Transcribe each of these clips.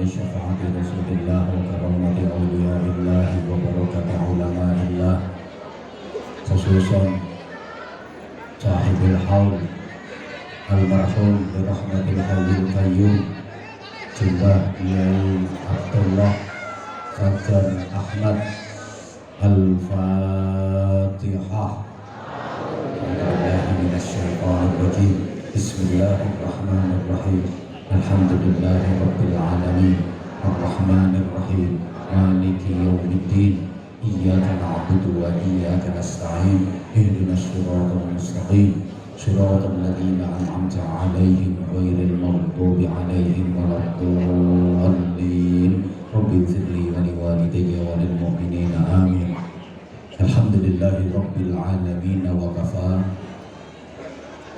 syafaati Rasulillah wa karamati awliyaillah wa barakati ulama'illah, khususan sahibul haul almarhum birahmatil hayyul qayyum Jembah Kiai Abdullah Fajar Ahmad. Al-Fatihah. Bismillahirrahmanirrahim. Alhamdulillahi rabbil alamin. Ar-Rahmanir-Rahim. Maliki yaumiddin. Iyyaka na'budu wa iyyaka nasta'in. Ihdinas siratal mustaqim. Siratal ladzina an'amta 'alaihim ghairil maghdubi 'alaihim waladdallin. Rabbi ighfirli wa liwalidayya wa lil mu'minina amin. Alhamdulillahi rabbil alamin wa kafa.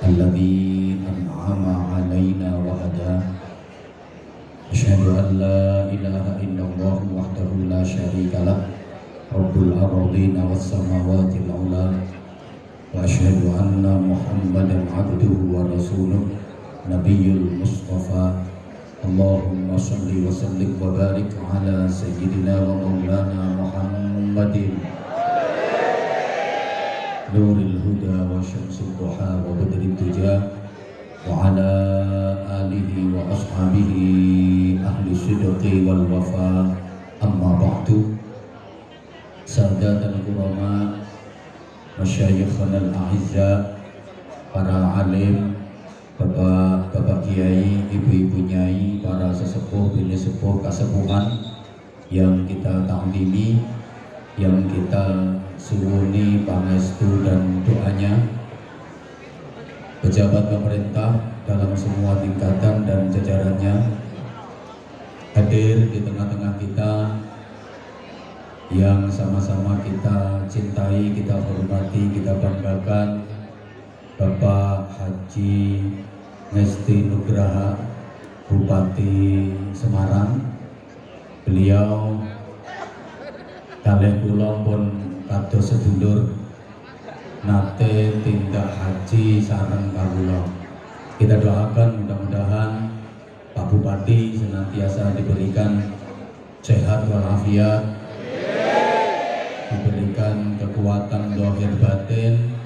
Alladzi an'ama 'alaina wa hada. Asyhadu an la ilaha illallah wahdahu la syarika lah. Rabbul ardina was samawati al-'ula. Wa asyhadu anna Muhammadan 'abduhu wa rasuluh. Nabiyyul Mustafa. Allahumma salli wa sallim wa barik ala sayyidina wa maulana Muhammadin nuril huda wa syamsul duha wa badrid duja wa ala alihi wa ashabihi ahli sidqi wal wafa. Amma ba'du. Saadatul kurama, masyayikhana al-a'izza, para alim, bapak kiai, ibu-ibu nyai, para sesepuh, bini sepuh, kasepuhan yang kita ta'zimi, yang kita suwuni pangestu dan doanya, pejabat pemerintah dalam semua tingkatan dan jajarannya, hadir di tengah-tengah kita yang sama-sama kita cintai, kita hormati, kita banggakan, Bapak Haji Ngesti Nugraha, Bupati Semarang. Beliau kalih kula pun kados sedulur nate tindak haji sareng kawula. Kita doakan mudah-mudahan Pak Bupati senantiasa diberikan sehat walafiat, diberikan kekuatan zahir batin,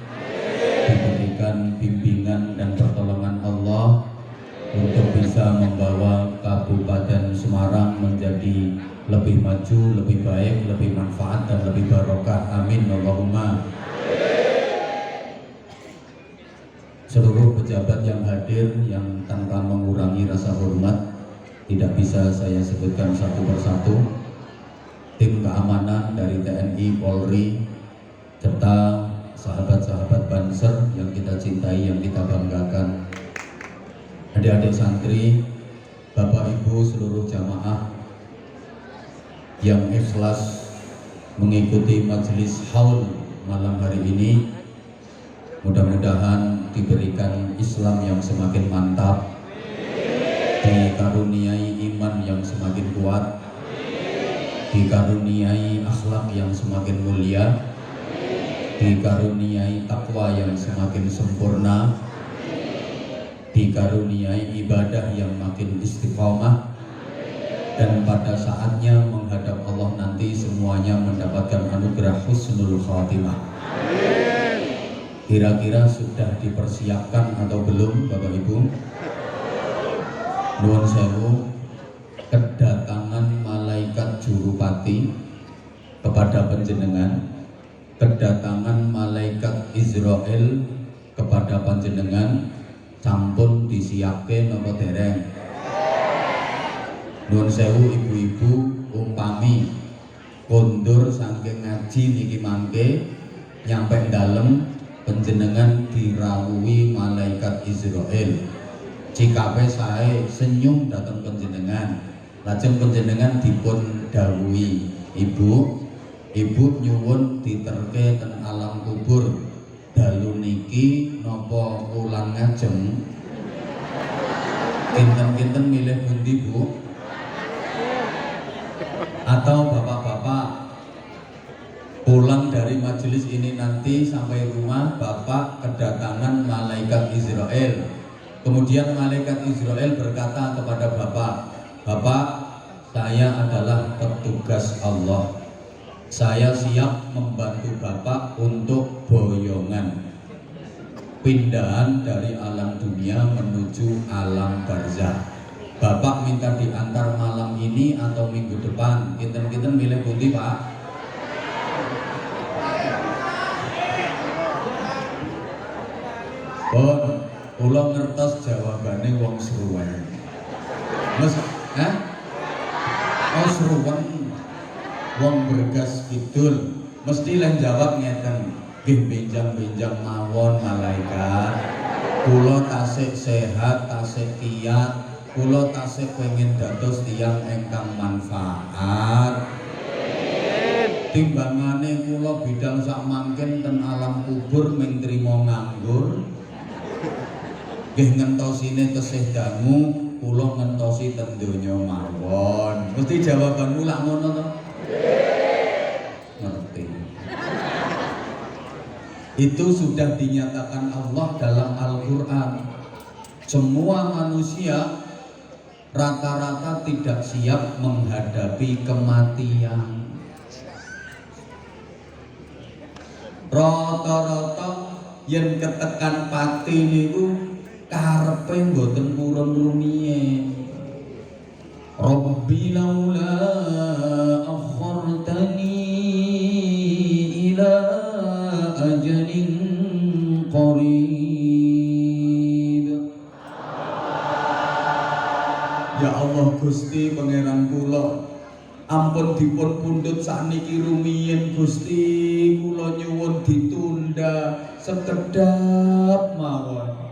diberikan bimbingan dan pertolongan Allah untuk bisa membawa Kabupaten Semarang menjadi lebih maju, lebih baik, lebih manfaat dan lebih barokah. Amin Allahumma. Seluruh pejabat yang hadir yang tanpa mengurangi rasa hormat, tidak bisa saya sebutkan satu persatu. Tim keamanan dari TNI, Polri, serta sahabat-sahabat Banser yang kita cintai, yang kita banggakan, adik-adik santri, Bapak Ibu seluruh jamaah yang ikhlas mengikuti majelis haul malam hari ini, mudah-mudahan diberikan Islam yang semakin mantap, dikaruniai iman yang semakin kuat, dikaruniai akhlak yang semakin mulia, dikaruniai takwa yang semakin sempurna, dikaruniai ibadah yang makin istiqomah, dan pada saatnya menghadap Allah nanti semuanya mendapatkan anugerah husnul khatimah. Kira-kira sudah dipersiapkan atau belum Bapak Ibu? Nuwun sewu, kedatangan malaikat jurupati kepada panjenengan, kedatangan malaikat Israel kepada panjenengan sampun disiapke napa dereng? Nuwun sewu ibu-ibu, umpami kondur saking ngaji niki mangke nyampe dalem panjenengan dirawuhi malaikat Israel. Cikape sae senyum datang panjenengan. Lajeng panjenengan dipun dawuhi, Ibu nyuwun diterke ten alam kubur. Dalu niki napa ulang ngajeng? Kinten-kinten milih pundi, Bu? Atau bapak-bapak pulang dari majelis ini nanti sampai rumah bapak kedatangan malaikat Israel. Kemudian malaikat Israel berkata kepada bapak, "Bapak, Saya adalah petugas Allah. Saya siap membantu Bapak untuk boyongan pindahan dari alam dunia menuju alam barzah. Bapak minta diantar malam ini atau minggu depan? Kinten-kinten milih putih Pak. Bon, kula ngertos jawabane wong seruan. Mas, oh seruan, wong bergas kidul, mesti lan jawab ngeten. Nggih benjang-benjang mawon malaikat. Kula tasih sehat, tasih kiat, kula tasih pengen dados tiyang ingkang manfaat. Timbangane kula bidang sak mangken ten alam kubur ming trima nganggur. Nggih ngentosine tesih dangu, kula ngentosi ten donya mawon. Mesti jawabanmu lak ngono to? Ngerti. Itu sudah dinyatakan Allah dalam Al-Quran. Semua manusia rata-rata tidak siap menghadapi kematian. Rata-rata yang ketekan pati niku karepe mboten purun rumiyin. Rabbi laula akhartani ila ajalin qarib. Ya Allah Gusti pangeran kula, ampun dipun pundhut sakniki rumiyin Gusti, kula nyuwun ditunda sekedap mawon.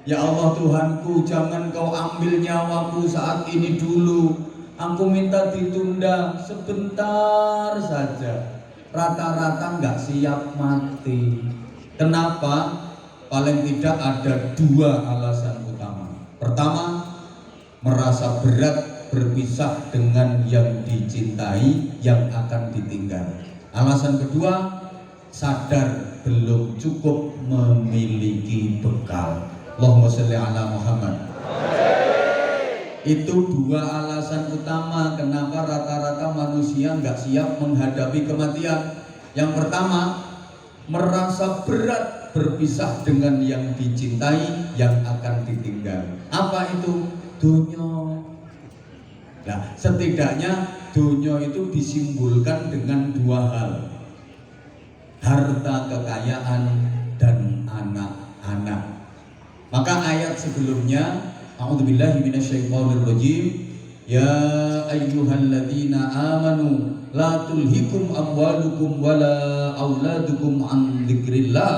Ya Allah Tuhanku, jangan kau ambil nyawaku saat ini dulu. Aku minta ditunda sebentar saja. Rata-rata nggak siap mati. Kenapa? Paling tidak ada dua alasan utama. Pertama, merasa berat berpisah dengan yang dicintai, yang akan ditinggal. Alasan kedua, sadar belum cukup memiliki bekal. Allahumma sholli ala Muhammad. Itu dua alasan utama kenapa rata-rata manusia nggak siap menghadapi kematian. Yang pertama, merasa berat berpisah dengan yang dicintai, yang akan ditinggal. Apa itu? Dunya. Nah, setidaknya dunya itu disimbolkan dengan dua hal: harta kekayaan dan anak-anak. Maka ayat sebelumnya, a'udzubillahi minasyaitonirrajim, ya ayyuhalladzina amanu la tulhikum amwalukum wala auladukum an dzikrillah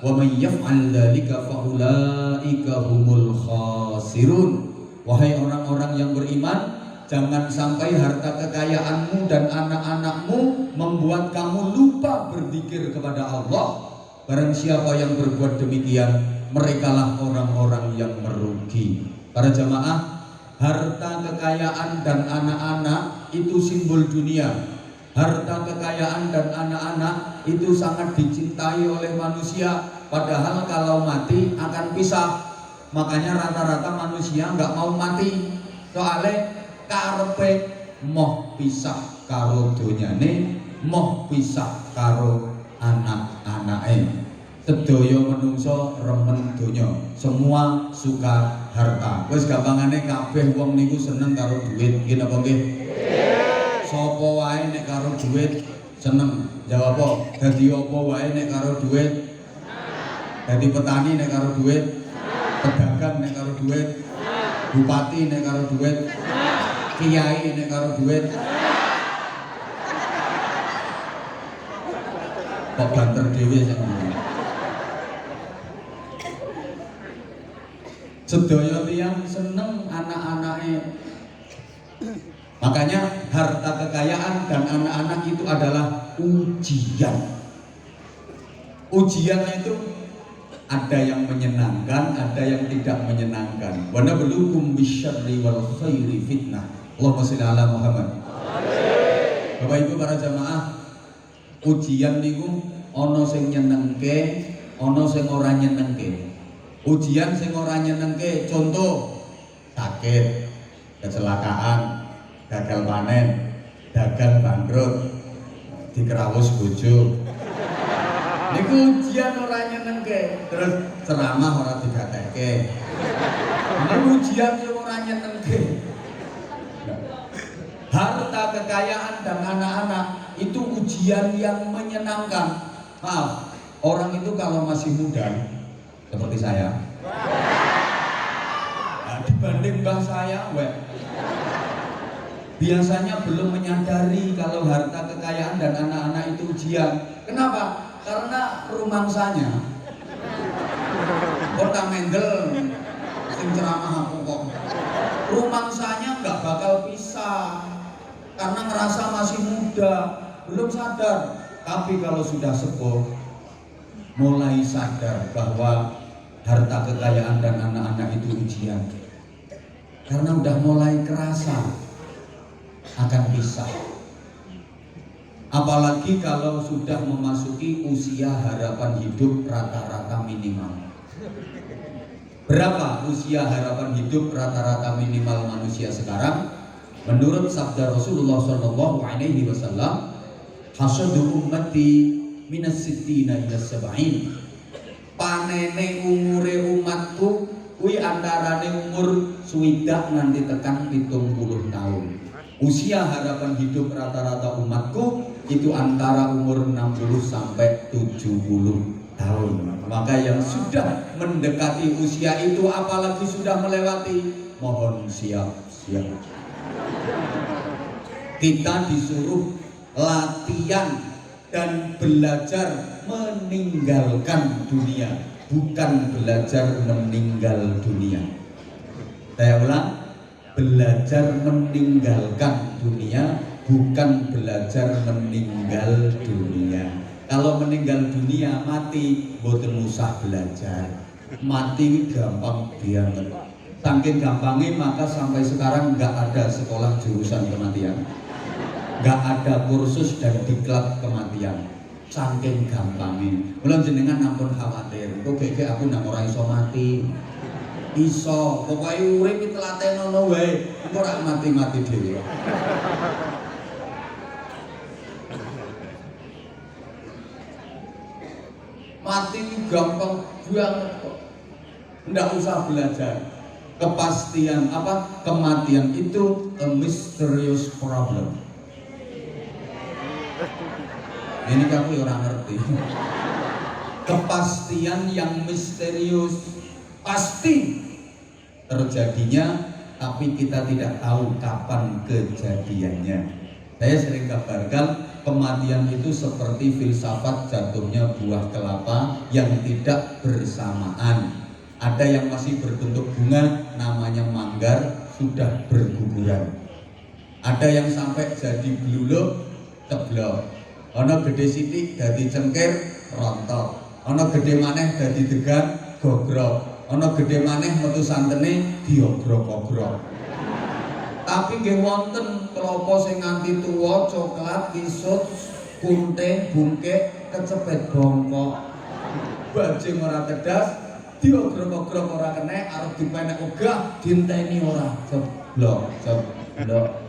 wa may yaf'al dzalika faulaika humul khasirun. Wahai orang-orang yang beriman, jangan sampai harta kekayaanmu dan anak-anakmu membuat kamu lupa berzikir kepada Allah. Barang siapa yang berbuat demikian, merekalah orang-orang yang merugi. Para jamaah, harta kekayaan dan anak-anak itu simbol dunia. Harta kekayaan dan anak-anak itu sangat dicintai oleh manusia. Padahal kalau mati akan pisah. Makanya rata-rata manusia nggak mau mati. Soalnya karepe moh pisah karo donyane, moh pisah karo anak-anake. Sedaya manungsa remen donya, semua suka harta. Wis gampangane kabeh wong niku seneng karo duit, nggih napa nggih? Sapa wae nek karo duit seneng. Jawab apa? Dadi apa wae nek karo duit? Dadi petani nek karo duit? Pedagang nek karo duit? Bupati nek karo duit? Kiai nek karo duit? Kok banter dhewe sing sedaya tiyang seneng anak-anake. Makanya harta kekayaan dan anak-anak itu adalah ujian. Ujian itu ada yang menyenangkan, ada yang tidak menyenangkan. Wa nabluukum bisyarri wal khairi fitnah. Allahumma sholli ala Muhammad. Bapak Ibu para jamaah, ujian niku ana sing nyenengke, ana sing ora nyenengke. Ujian sing ora nyenengke, contoh sakit, kecelakaan, gagal panen, dagang bangkrut, dikerawus bojo. Niku ujian ora nyenengke, terus ceramah ora digatekke. Niku ujian sing ora nyenengke. Harta kekayaan dan anak-anak itu ujian yang menyenangkan. Maaf, orang itu kalau masih muda seperti saya, nah, dibanding mbah saya, biasanya belum menyadari kalau harta kekayaan dan anak-anak itu ujian. Kenapa? Karena rumangsanya kota mendel sing ceramah aku kok. Rumangsanya nggak bakal pisah karena ngerasa masih muda, belum sadar. Tapi kalau sudah sepuh, mulai sadar bahwa harta kekayaan dan anak-anak itu ujian. Karena udah mulai kerasa akan pisah. Apalagi kalau sudah memasuki usia harapan hidup rata-rata minimal. Berapa usia harapan hidup rata-rata minimal manusia sekarang? Menurut sabda Rasulullah SAW, hasadu ummati minas sittina ila sab'in. Panene umure umatku kuwi antarane umur swidak nganti tekan 70 tahun. Usia harapan hidup rata-rata umatku itu antara umur 60 sampai 70 tahun. Maka yang sudah mendekati usia itu apalagi sudah melewati, mohon siap-siap. Kita disuruh latihan dan belajar meninggalkan dunia, bukan belajar meninggal dunia. Saya ulang, belajar meninggalkan dunia, bukan belajar meninggal dunia. Kalau meninggal dunia mati, boten usah belajar. Mati gampang banget. Saking gampangnya maka sampai sekarang nggak ada sekolah jurusan kematian, nggak ada kursus dan diklat kematian. Saking gampangnya. Belum jenengan nampun khawatir. Kok gege aku nang ora iso mati. Iso, pokoknya urip iki telatenono wae. Engko ora mati-mati dhewe. Mati gampang banget kok. Nggak usah belajar. Kepastian apa? Kematian itu a mysterious problem. Ini kamu orang ngerti. Kepastian yang misterius, pasti terjadinya, tapi kita tidak tahu kapan kejadiannya. Saya sering kabarkan kematian itu seperti filsafat jatuhnya buah kelapa yang tidak bersamaan. Ada yang masih berbentuk bunga, namanya manggar, sudah berguguran. Ada yang sampai jadi bluluk, ceblok. Ono gede sithik dadi cengkir, rontok. Ono gede maneh dadi degan, gogrok. Ono gede maneh metu santene diogrok-ogrok. Tapi nggih wonten klapa sing nganti tuwa, coklat, kisut, kunting, bungkek, kecepet bongkok. Bajing ora tedas, diogrok-ogrok ora kena, arep dipenek ogah, dinteni ora. Ceblok, ceblok.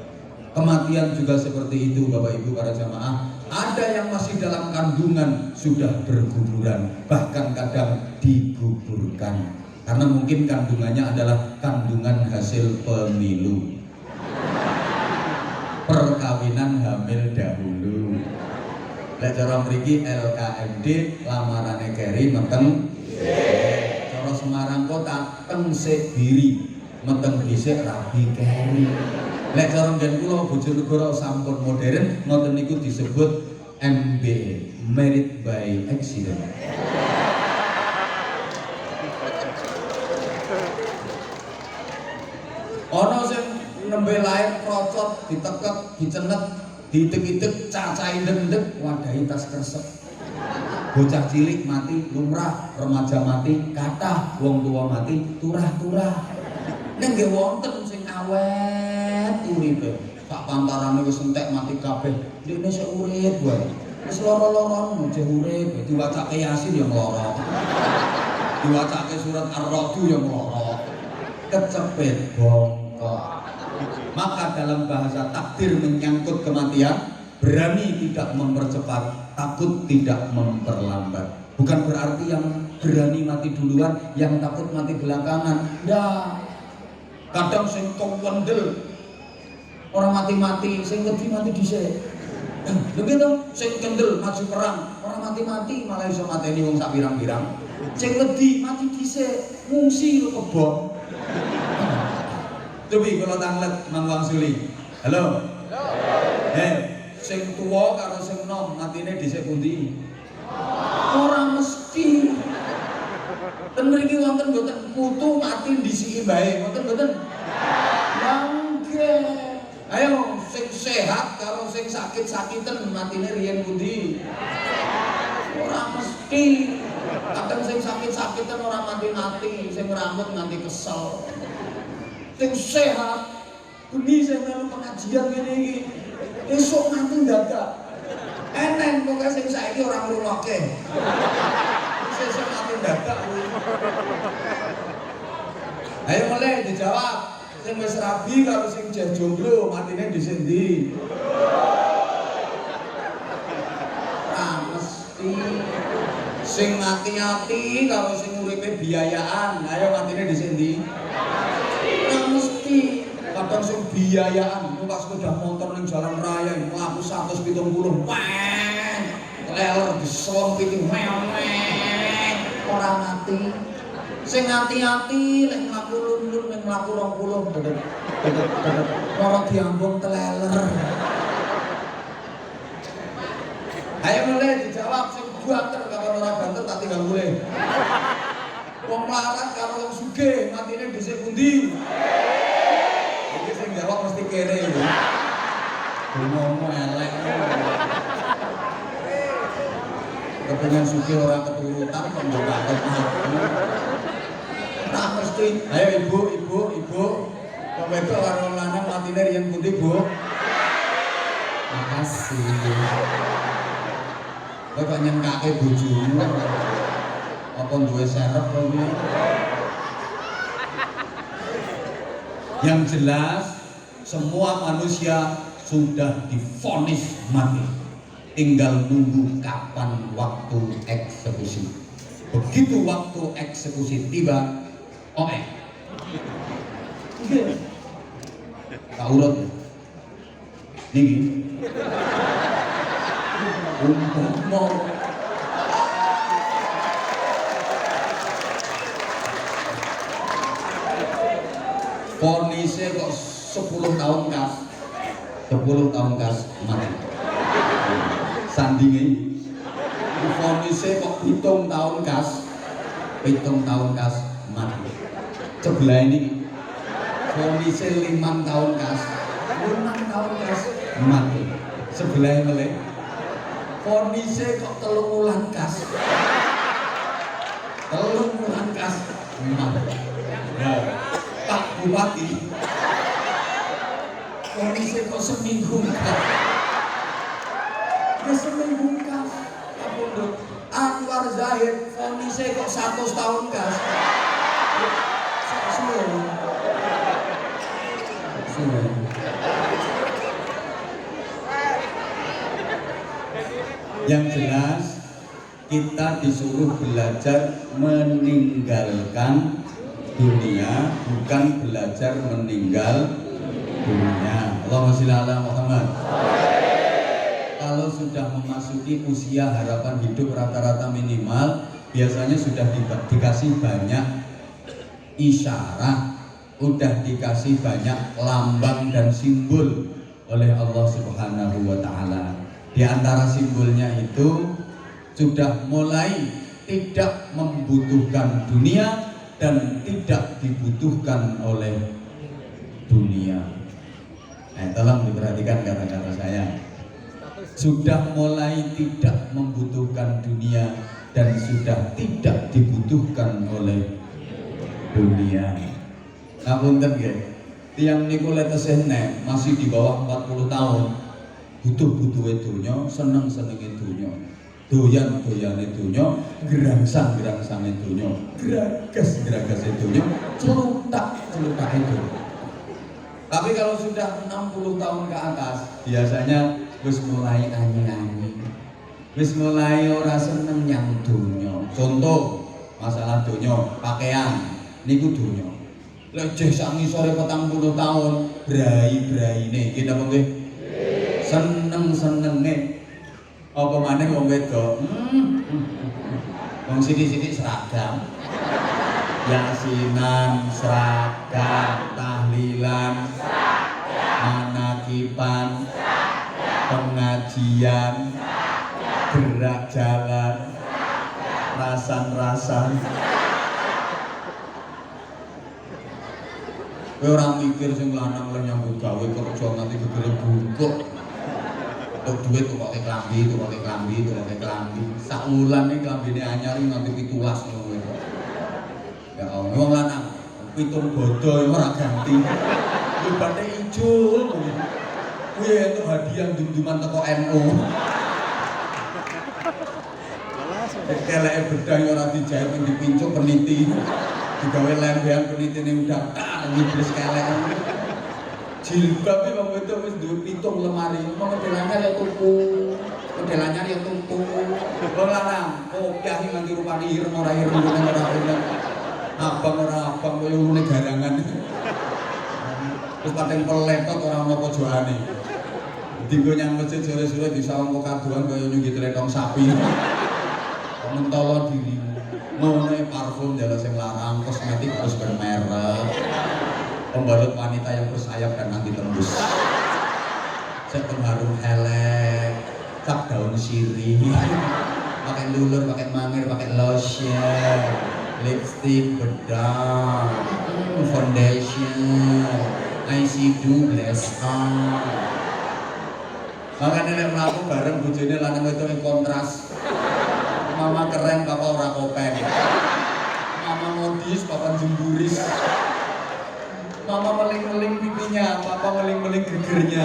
Kematian juga seperti itu Bapak Ibu para jamaah. Ada yang masih dalam kandungan sudah berguguran, bahkan kadang digugurkan. Karena mungkin kandungannya adalah kandungan hasil pemilu. Perkawinan hamil dahulu. Lek cara mriki LKMD lamarane keri meteng. Cara Semarang kota teng sik biri meteng dhisik rabi keri. Lek cara ngen kula Bojonegoro sampun modern ngoten niku disebut MBA, married by accident. Ono sing nembe lair krocot, ditekek, dicenet, diitek-itek, cacahe ndek-ndek, wadahi tas kresek. Bocah cilik mati lumrah, remaja mati kathah, wong tua mati turah-turah. Ning nggih wonten sing awet uripe. Sak pantarane wis entek mati kabeh. Dekne sik urip wae. Wis lara-lara mujih urip, diwacake Yasin ya mloro. Diwacake surat Ar-Ra'd ya mloro. Kecepet bongkok. Maka dalam bahasa takdir menyangkut kematian, berani tidak mempercepat, takut tidak memperlambat. Bukan berarti yang berani mati duluan, yang takut mati belakangan. Ya, kadang sing kondel orang mati-mati, sing wedi mati dhisik. Begitu, sing kendel maju perang, orang mati-mati malah iso mateni wong sak pirang-pirang. Sing wedi mati dhisik, ngungsi ke kebon. Cobi kalau tanglet Mang Wangsuli. Halo. Sing tua karo sing nom matine dhisik pundi? Ora mesti. Ten mriki wonten mboten putu mati disiki bae, wonten mboten? Mangke. Ayo sing sehat karo sing sakit-sakiten matine riyen pundi? Ora mesti. Kadang sing sakit-sakiten ora mati-mati, sing rambut nganti kesel. Sing sehat, beni saya melu pengajian ngene iki. Esuk nanti dadak. Enen pokoke sing saiki ora ngrungokke. Sesuk nanti dadak kuwi. Ayo mulai dijawab. Sing wis rabi karo sing jeh jomblo matine dhisik ndi? Mesti. Sing ati-ati karo sing uripe biayaan, ayo matine dhisik ndi? Mesti. Kadang sing biayaan numpak sepeda motor ning jalan raya mlaku 170 weng leler disompiti meweng ora mati. Sing ati-ati lek mlaku lundur ning mlaku 20 dedek ora diambung teleler. Ayo mulai dijawab sing banter karo ora banter tak tinggal mulai. Wong melarat karo wong sugih matine dhisik pundi? Iki sing jawab mesti kere lho. Ngomong elek. Kepengen sugih ora keturutan kok mbok nah mesti. Ayo ibu. Kok wedok karo lanang matine riyen pundi, Bu? Makasih. Kok nyenkake bojomu. Apa duwe serep kok iki? Yang jelas semua manusia sudah divonis mati, tinggal nunggu kapan waktu eksekusi. Begitu waktu eksekusi tiba, tak urut niki mau vonisnya kok 10 tahun kas 10 tahun kas mati sandingnya vonisnya kok 7 tahun kas 7 tahun kas mati sebelah ini vonisnya 5 tahun kas 5 tahun kas mati sebelah ini vonisnya kok 3 bulan kas 3 bulan kas mati. Pak Bupati vonisnya kok seminggu kas ya seminggu kas Anwar Zahid vonisnya kok 100 tahun kas yang jelas kita disuruh belajar meninggalkan dunia, bukan belajar meninggal dunia. Allahumma sholli ala Muhammad. Kalau sudah memasuki usia harapan hidup rata-rata minimal, biasanya sudah dikasih banyak isyarat, udah dikasih banyak lambang dan simbol oleh Allah Subhanahu wa Ta'ala. Di antara simbolnya itu sudah mulai tidak membutuhkan dunia dan tidak dibutuhkan oleh dunia. Tolong diperhatikan kata-kata saya. Sudah mulai tidak membutuhkan dunia dan sudah tidak dibutuhkan oleh dunia. Ngapunten nggih. Tiyang niku letesih nek masih di bawah 40 tahun. Butuh-butuhe donya, seneng-senenge donya. Doyan-doyane donya, gerangsang-gerangsane donya, geragas-geragase donya, celutak-celutake donya. Tapi kalau sudah 60 tahun ke atas, biasanya wis mulai anyi-anyi. Wis mulai ora seneng nyang donya. Contoh, masalah donya, pakaian niku donya. Lek jeh sak ngisore 40 tahun, brai-braine iki napa nggih? Seneng-senenge. Apa maneh wong wedok? Wong sithik-sithik seragam. Yasinan, seragam, tahlilan, manakipan, pengajian, gerak jalan, rasan-rasan. Kowe ora mikir sing lanang lan nyambut gawe kerja nganti gegere bungkuk. Untuk duit kok pakai klambi. Sak wulan iki klambine anyar nganti 17 ngono. Ya Allah, wong lanang pitung bodo ora ganti. Ibate ijo. Kuwi entuk hadiah dum-duman teko NU. Keleke bedang ora dijahit dipincuk peniti. Digawe lembean penitine udah iblis kelek. Jilbab iki wong wedok wis duwe 7 lemari. Wong modelannya ya tuku. Wong lanang kopiah iki nganti rupane ireng ora ireng ora. Abang ora abang koyo ngene garangan. Terus pating peletot ora ono pojokane. Dinggo nyang masjid sore-sore disawang kaduan koyo nyunggi tletong sapi. Mentolo diri. Ngene parfum jala sing larang, kosmetik harus bermerek. Pembalut wanita yang bersayap dan anti tembus. Set pengharum helek, cap daun sirih. Pakai lulur, pakai mangir, pakai lotion. Lipstick, bedak, foundation, eyeshadow, blush on. Makanya nek mlaku bareng bojone lanang wedok ing kontras. Mama keren, papa ora kopen. Mama modis, papa jemburis. Mama meling-meling pipinya, papa meling-meling gegernya.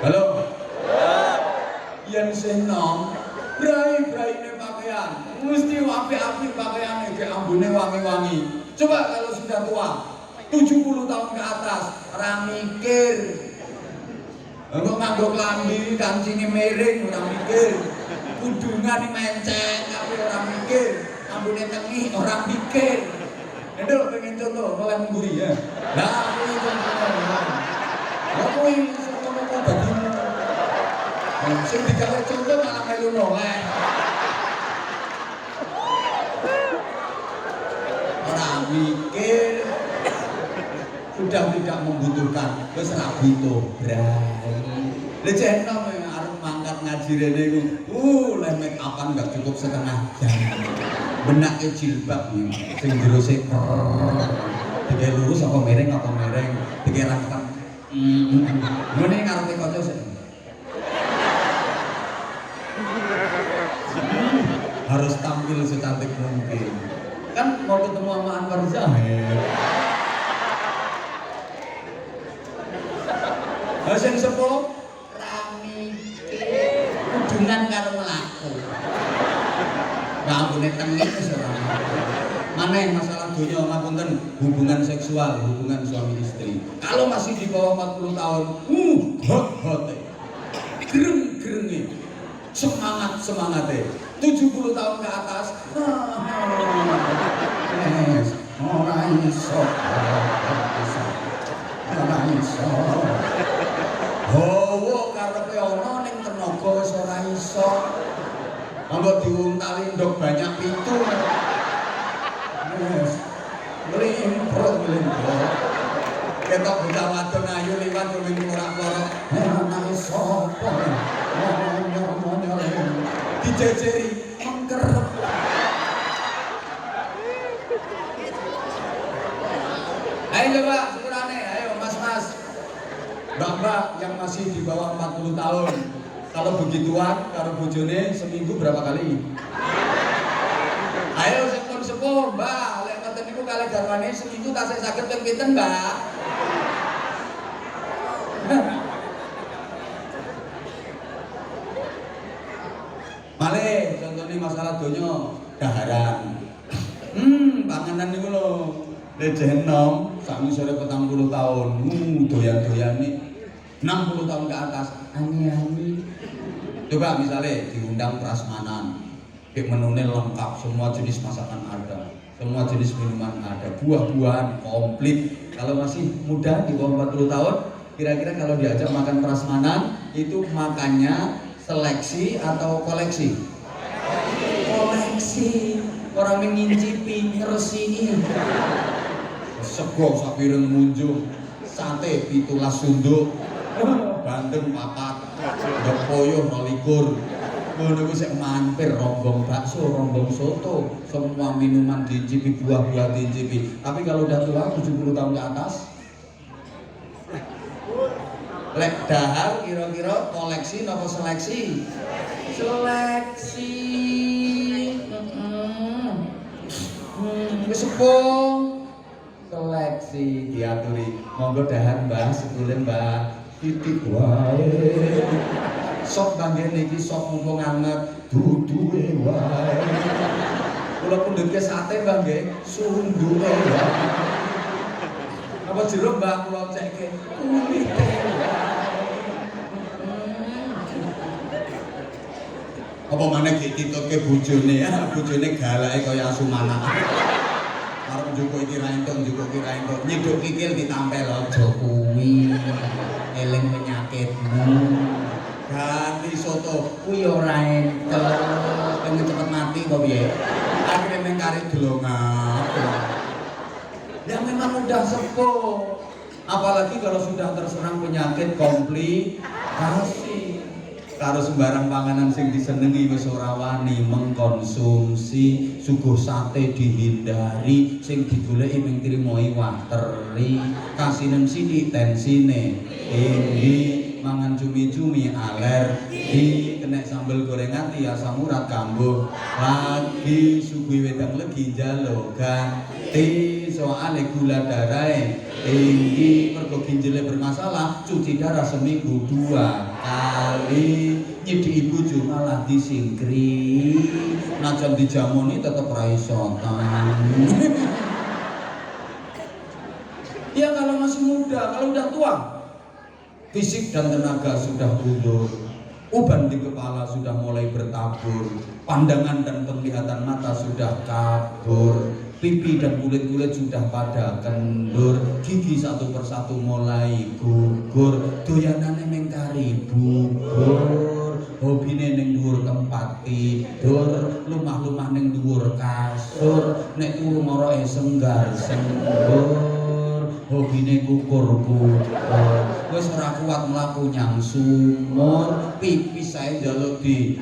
Halo? Yang senang, brai-braine pakaian, mesti apik-apik pakaiannya, kayak ambune wangi-wangi. Coba kalau sudah tua, 70 tahun ke atas, orang mikir. Untuk nganggo klambi, kancingnya miring, orang mikir. Kudungan menceng, tapi orang mikir. Ambune tengi, orang mikir. Itu pengen contoh, mulai mengguri ya. Nah, ini contohnya. Aku ini semua bagimu. Sing digawe contoh malah melu noleh. Orang mikir sudah tidak membutuhkan, wis ra butuh brai. Lha jek enom arep mangkat ngaji rene iku, leh make upan enggak cukup setengah jam. Benake jilbab iki sing jero seker. Dike lurus apa miring, dike rapat. Ngene ngarepe kanca sik. Harus tampil secantik mungkin. Kan mau ketemu sama Anwar Zahir. Hasil sepuh rami hubungan karo melaku. Rambune tengi wis ora. Maneh masalah donya ngapunten hubungan seksual, hubungan suami istri. Kalau masih di bawah 40 tahun, hot-hote. Gereng-gerenge. Semangat-semangate. 70 tahun ke atas. Ora iso. Hawa karepe ana ning tenaga wis ora iso. Anggo diuntali ndok banyak pitu. Wes. Mlimprot. Ketok bocah wadon ayu liwat mung ora-ora. Ana sapa? Dijejeri mengkerep. Ayo coba sepurane, ayo mas-mas, mbak-mbak yang masih di bawah 40 tahun. Kalau begituan, karo bojone seminggu berapa kali? Ayo sepuh, mbak, lek ngoten niku kalih garwane seminggu tasih saged ping pinten, mbak? Malih contohnya masalah donya daharan. Panganan niku lho. Lejeh enom, sak ngisore 40 tahun. Doyan-doyan nih. 60 tahun ke atas. Ani-ani. Coba misalnya diundang prasmanan. Menune lengkap, semua jenis masakan ada. Semua jenis minuman ada, buah-buahan komplit. Kalau masih muda di bawah 40 tahun, kira-kira kalau diajak makan prasmanan itu makannya seleksi atau koleksi? Koleksi. Orang ngincipi, ngeresiki. Sego sapiring munjung, sate 17 sunduk, bandeng 4, depoyo 22. Ngono ku sik mampir rombong bakso, rombong soto, semua minuman diicipi, buah-buah diicipi. Tapi kalau udah tua 70 tahun ke atas, lek dahar kira-kira koleksi napa seleksi? Seleksi. Wis sepuh. Seleksi diaturi. Monggo dahar Mbah, sebule Mbah. Titik wae. Sok banggen iki sok mumpung anget duduhe wae. Kula pundhutke sate Mbah nggih, sunduke wae. Apa jeruk Mbah kula cekke kulite wae. Apa maneh ditutke bojone ya, bojone galake kaya asu manak. Arep njupuk iki ra entuk, njupuk iki ra entuk. Nyiduk kikil ditampel aja kuwi. Eling penyakitmu. Ganti soto kuwi ora entuk. Pengen cepet mati kok piye? Akhire ning kari delongan. Ya memang udah sepuh. Apalagi kalau sudah terserang penyakit komplikasi. Karo sembarang panganan sing disenengi wis ora wani mengkonsumsi, suguh sate dihindari, sing digoleki mung trimoi wateri, kasinen sithik tensine tinggi, mangan cumi-cumi alergi, kena sambel goreng ati asam urat kambuh lagi, suguhi wedang legi njaluk ganti, soale gula darahe tinggi, mergo ginjele bermasalah, cuci darah seminggu 2 kali, nyidi ibu malah disingkri, najan dijamoni tetep ra iso ya kalau masih muda, kalau udah tua fisik dan tenaga sudah mundur, uban di kepala sudah mulai bertabur, pandangan dan penglihatan mata sudah kabur, pipi dan kulit-kulit sudah pada kendur, gigi satu persatu mulai gugur, doyanane ning kari bubur, hobine ning dhuwur tempat tidur, lumah-lumah ning dhuwur kasur, nek turu ngoroke senggar-senggur, hobine kukur-kukur, wis ora kuat mlaku nyang sumur, pipis sae njaluk di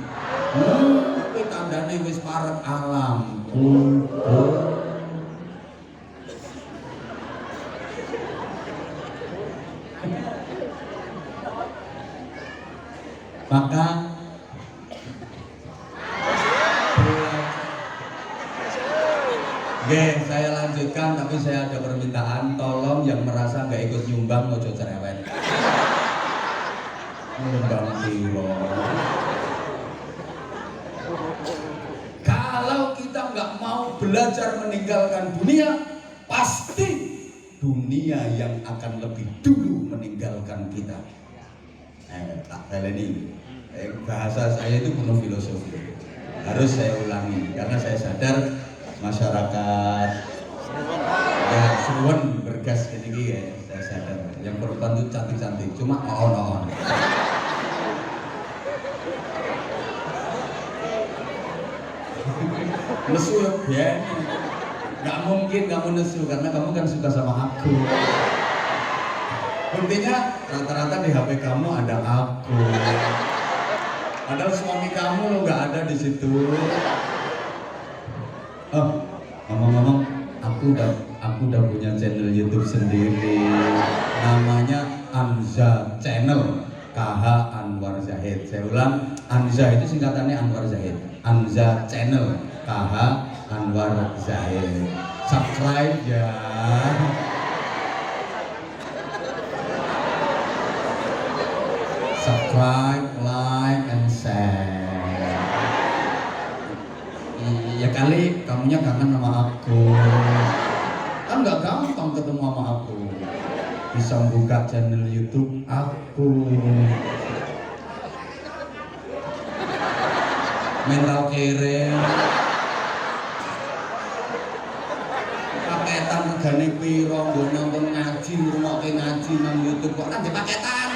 kuwi tandane wis parek alam kubur. Maka saya lanjutkan, tapi saya ada permintaan, tolong yang merasa nggak ikut nyumbang ojo cerewet. Nyumbang kilo. Kalau kita nggak mau belajar meninggalkan dunia, pasti dunia yang akan lebih dulu meninggalkan kita. Tak baleni. Bahasa saya itu penuh filosofi. Harus saya ulangi karena saya sadar masyarakat ya suwun bergas gini ya, saya sadar yang perempuan itu cantik-cantik cuma on nesu ya, nggak mungkin kamu nesu karena kamu kan suka sama aku. Buktinya rata-rata di HP kamu ada aku. Padahal suami kamu lo nggak ada di situ. Oh, ngomong-ngomong, aku udah punya channel YouTube sendiri. Namanya Anza Channel, KH Anwar Zahid. Saya ulang, Anza itu singkatannya Anwar Zahid. Anza Channel, KH Anwar Zahid. Subscribe ya. Subscribe, like, and share. Ya kali kamunya kangen sama aku. Kan nggak gampang ketemu sama aku. Bisa buka channel YouTube aku. Mental kere. Paketan regane piro nggo nonton ngaji, ngrungokke ngaji nang YouTube kok kan paketan.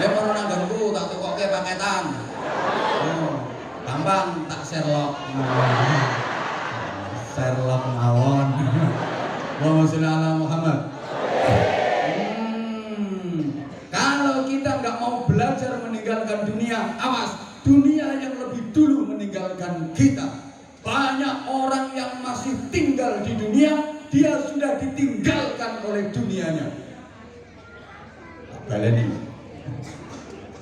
Lek ono nang nggonku tak tukokke paketan. Gampang tak Sherlock. Sherlock mawon. Allahumma sholli ala Muhammad. Kalau kita nggak mau belajar meninggalkan dunia, awas, dunia yang lebih dulu meninggalkan kita. Banyak orang yang masih tinggal di dunia, dia sudah ditinggalkan oleh dunianya. Baleni.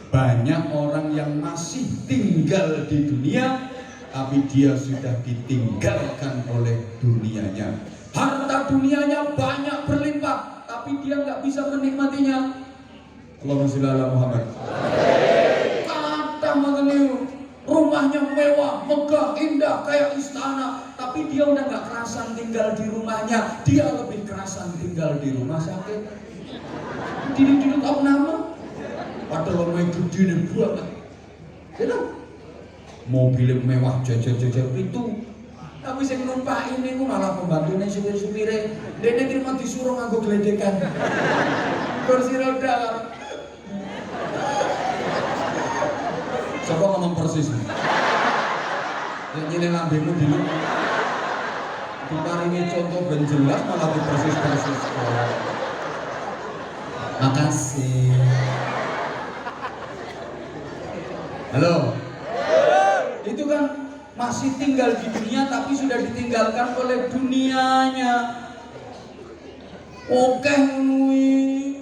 Banyak orang yang masih tinggal di dunia, tapi dia sudah ditinggalkan oleh dunianya. Harta dunianya banyak berlimpah, tapi dia nggak bisa menikmatinya. Allahumma sholli ala Muhammad. Kata mengenai rumahnya mewah, megah, indah kayak istana, tapi dia udah nggak kerasan tinggal di rumahnya. Dia lebih kerasan tinggal di rumah sakit. Tidak tahu nama. Padahal rumah gede nih banget. Gitu. Mobil mewah jajar-jajar itu. Tapi saya numpak ini malah pembantunya supir-supirnya. Dia terima disuruh nganggo geledekan. Kursi roda. Coba ngomong persis. Yang nyilih lambemu dulu. Diparingi contoh ben jelas malah di persis-persis. Makasih. Halo. Itu kan masih tinggal di dunia tapi sudah ditinggalkan oleh dunianya. Oke nui.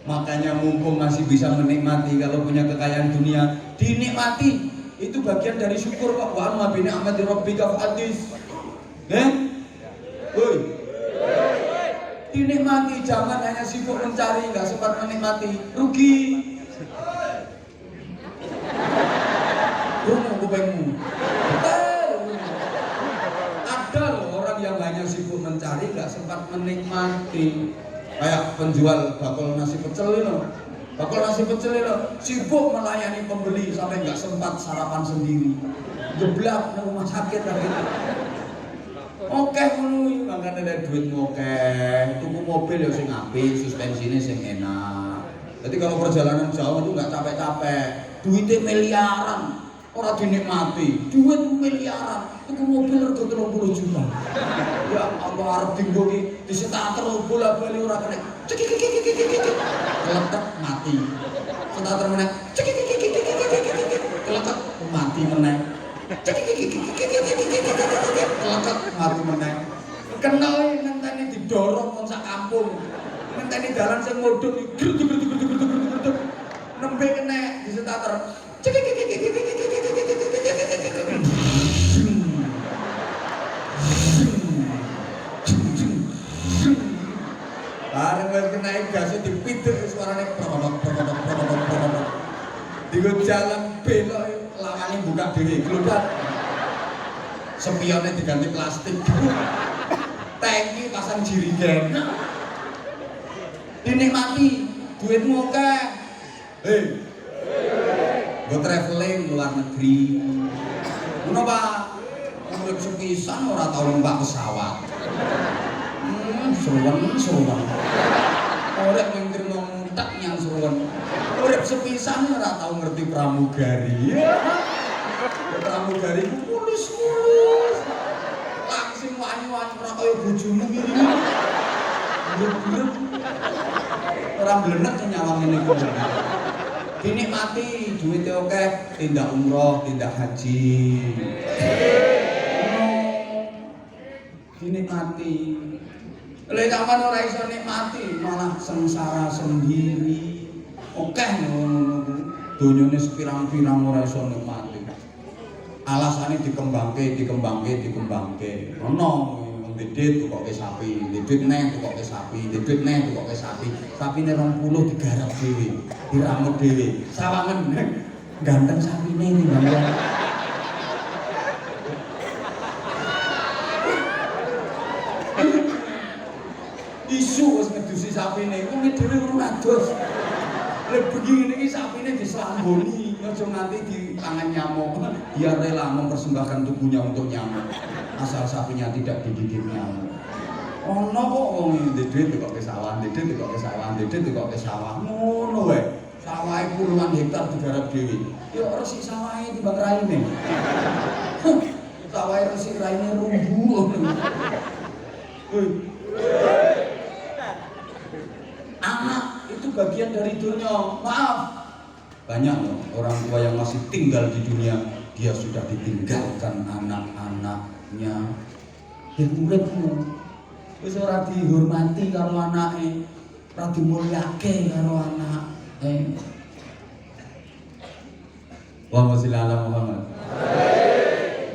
Makanya mumpung masih bisa menikmati, kalau punya kekayaan dunia dinikmati. Itu bagian dari syukur kok. Wa amma bi ni'mati rabbika fahadits. Woi. Dinikmati, jangan hanya sibuk mencari, nggak sempat menikmati, rugi. Rumah kupengmu. Ada loh orang yang hanya sibuk mencari, nggak sempat menikmati. Kayak penjual bakul nasi pecel ini, bakul nasi pecel ini sibuk melayani pembeli sampai nggak sempat sarapan sendiri. Geblak di rumah sakit lagi. Oke, menui makanya ada duit oke. Tuku mobil ya sing apik, suspensinya sing enak. Jadi kalau perjalanan jauh itu nggak capek-capek. Duitnya miliaran. Orang dinikmati, duit miliaran, itu mobil harga 30 juta. Ya Allah, harap tinggal di starter bola-bali orang kena keletek mati. Starter meneh keletek mati meneh. Keletek mati meneh. Kenal ngenteni didorong kon sak kampung. Ngenteni dalan sing modhot gruduk nembe kena di starter. Bareng wis kena gas dipidhek suarane protok. Digo jalan belok lawange buka dhewe glodhat. Spione diganti plastik. Tangki pasang jirigen. Dinikmati, duitmu akeh. Gue traveling luar negeri. Ngono Pak, urip sepisan ora tau numpak pesawat. Seruan. Urip ning trimo mutek nyang seruan. Urip sepisan ora tau ngerti pramugari. Pramugari ku mulus. Langsung wanyi-wanyi ora kaya bojomu iki. Blek-blek. Ora blenek nyawang ngene ku. Dinikmati, duitnya oke, tindak umroh, tindak haji. Dinikmati. Lek sampean ora iso nikmati, malah sengsara sendiri. Oke ngono. Donyane sepirang-pirang ora iso nikmati. Alasane dikembangke. Ono Dedit tukoke sapi, dedit neh tukoke sapi, sapine 20 digarap dhewe, diramut dhewe, sawangen Ganteng sapine iki Bang. Isu wis ngedusi sapine, wong dhewe urung adus. Lek begini iki sapine dislamboni, aja nganti di tangan nyamuk. Dia rela mempersembahkan tubuhnya untuk nyamuk. Asal sapinya tidak digigit nyamuk. Ono kok wong ndek dhuwit kok ke sawah, ndek dhuwit kok ke sawah, ndek dhuwit kok ke sawah. Ngono wae. Sawahe puluhan hektar digarap dhewe. Ya resik sawahe timbang raine. Sawahe resik raine rumbu. Hei. Anak itu bagian dari dunia. Maaf, banyak loh orang tua yang masih tinggal di dunia, dia sudah ditinggalkan anak-anaknya. Uripmu wis ora dihormati karo anake, ora dimulyake karo anake. Wa sallallahu Muhammad.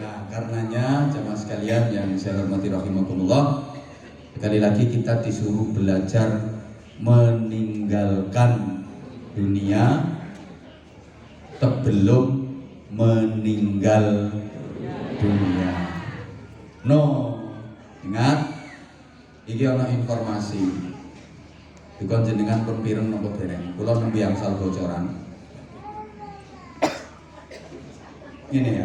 Nah, karenanya jemaah sekalian yang saya hormati rahimakumullah, sekali lagi kita disuruh belajar meninggalkan dunia sebelum meninggal dunia. No, ingat, iki ana informasi. Dikon jenengan pun pireng napa dereng. Kula nembe angsal bocoran. Ini ya.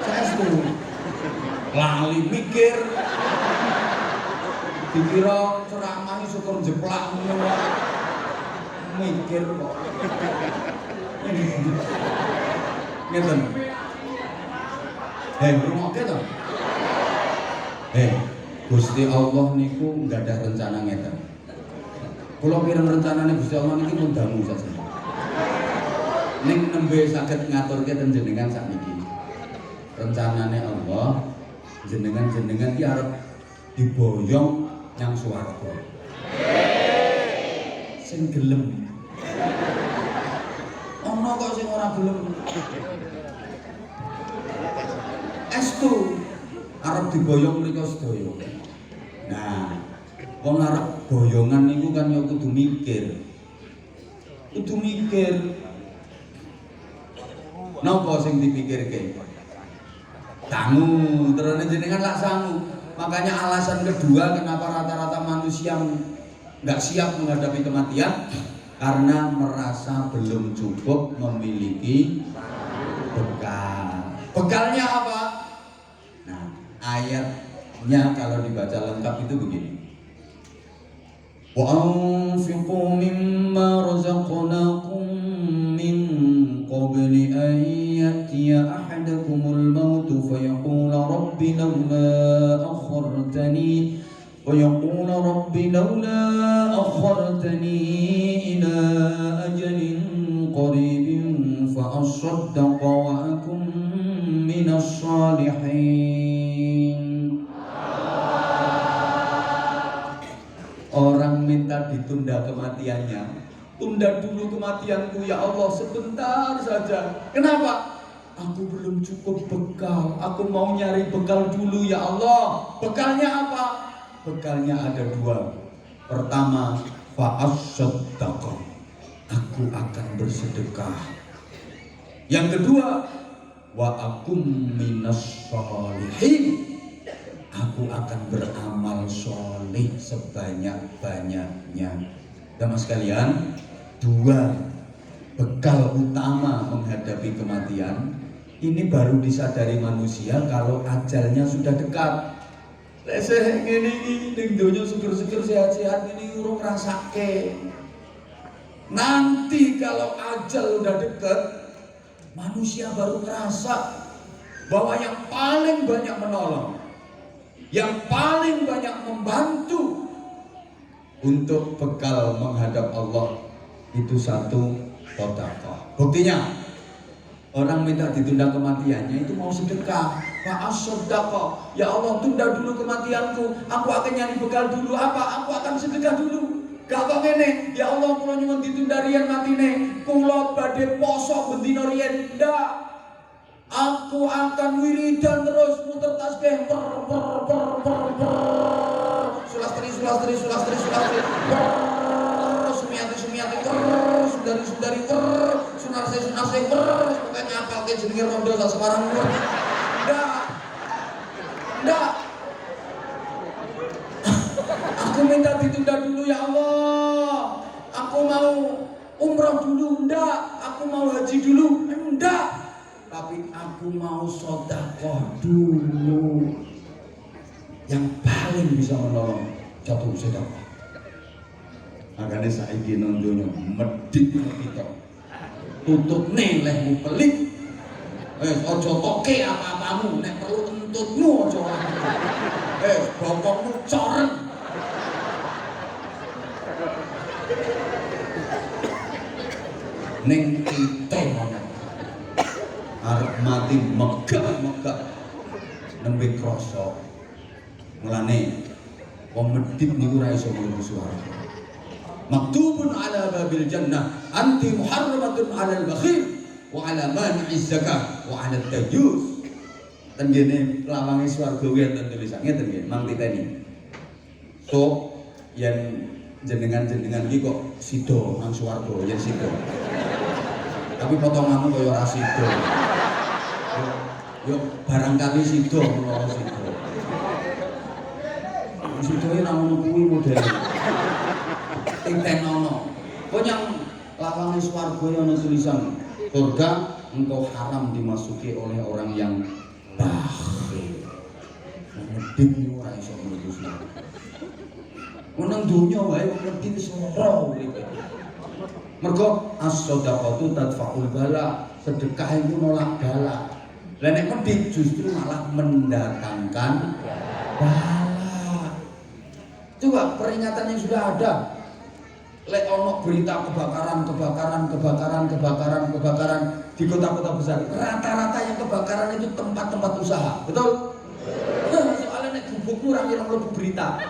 Saya setuju. Lali mikir. Dikira ceramah syukur jeplak ngono mikir kok. Ngeten. Rungokke to. Gusti Allah niku enggak ada rencana ngeten. Kula pireng rencanane Gusti Allah niki pun dangu saja. Ning nembe saged ngaturke ten jenengan sakniki. Rencanane Allah jenengan ki arep diboyong yang swarga. Sing gelem. Ono kok sing ora gelem. Estu arep diboyong mriko sedaya. Nah, wong arep boyongan niku kan ya kudu mikir. Kudu mikir. Napa sing dipikirke? Sangu, terus jenengan lak sangu. Makanya alasan kedua kenapa rata-rata manusia nggak siap menghadapi kematian, karena merasa belum cukup memiliki bekal. Bekalnya apa? Nah, ayatnya kalau dibaca lengkap itu begini. Wa anfiqu mimma razaqnakum min qabli an ya'tiya ahadakumul maut fayaqula rabbi lawla akhartani ila ajalin qaribin fa asaddaqa wa akum minas salihin. Orang minta ditunda kematiannya, tunda dulu kematianku ya Allah sebentar saja. Kenapa? Aku belum cukup bekal, aku mau nyari bekal dulu ya Allah. Bekalnya apa? Bekalnya ada dua. Pertama, fa'asaddaqa, aku akan bersedekah. Yang kedua, wa akum minas sholihin, aku akan beramal soleh sebanyak-banyaknya. Jamaah sekalian, dua bekal utama menghadapi kematian ini baru disadari manusia kalau ajalnya sudah dekat. Leseh ngene iki ning donya syukur-syukur sehat-sehat ini urung ngrasake. Nanti kalau ajal udah dekat, manusia baru ngerasa bahwa yang paling banyak menolong, yang paling banyak membantu untuk bekal menghadap Allah itu satu sedekah. Buktinya orang minta ditunda kematiannya itu mau sedekah. Fa'asaddaqa, ya Allah tunda dulu kematianku, aku akan nyari bekal dulu. Apa? Aku akan sedekah dulu. Gak kok ngene, ya Allah kula nyuwun ditunda riyen matine, kula badhe poso bendina riyen. Ndak. Aku akan wiridan terus muter tasbih. Sulastri. Sumiati. Sudari. nasi terus bukan ngapal ke jenenge rondo sak Semarang. Ndak. Aku minta ditunda dulu ya Allah. Aku mau umroh dulu, ndak. Aku mau haji dulu, ndak. Tapi aku mau sedekah dulu. Yang paling bisa menolong jatuh sedekah. Makanya saiki nang donya medhit kita. Tutupne lehmu pelit. Wis aja toke apa-apamu, nek perlu entutmu aja. Wis bokokmu coreng. Ning kita ana. Arep mati megah-megah nembe krasa. Mulane wong medhit niku ora iso mlebu swarga. Maktubun ala babil jannah anti muharramatun ala al-bakhil wa ala mani'iz zakah wa ala ad-dayus. Tengene lawange swarga kuwi enten tulisan ngeten nggih, mang titeni. So yen jenengan-jenengan iki kok sida nang swarga yen sida. Tapi potonganmu kaya ora sida. Yo barangkali sida menawa sida. Sida iki nang ngono kuwi modele. Enten ono. Kok yang lawange swarga ono tulisan surga engkau haram dimasuki oleh orang yang bakhil. Medhit niku ora iso mlebu swarga. Menang dunya wae wong medhit iso ora uripe. Mergo as-shadaqatu tadfa'ul bala, sedekah itu nolak bala. Lah nek medhit justru malah mendatangkan bala. Coba peringatan yang sudah ada. Lek ono berita kebakaran di kota-kota besar, rata-rata yang kebakaran itu tempat-tempat usaha, betul? Nah, soalnya nek gubukmu ora ngira mlebu berita.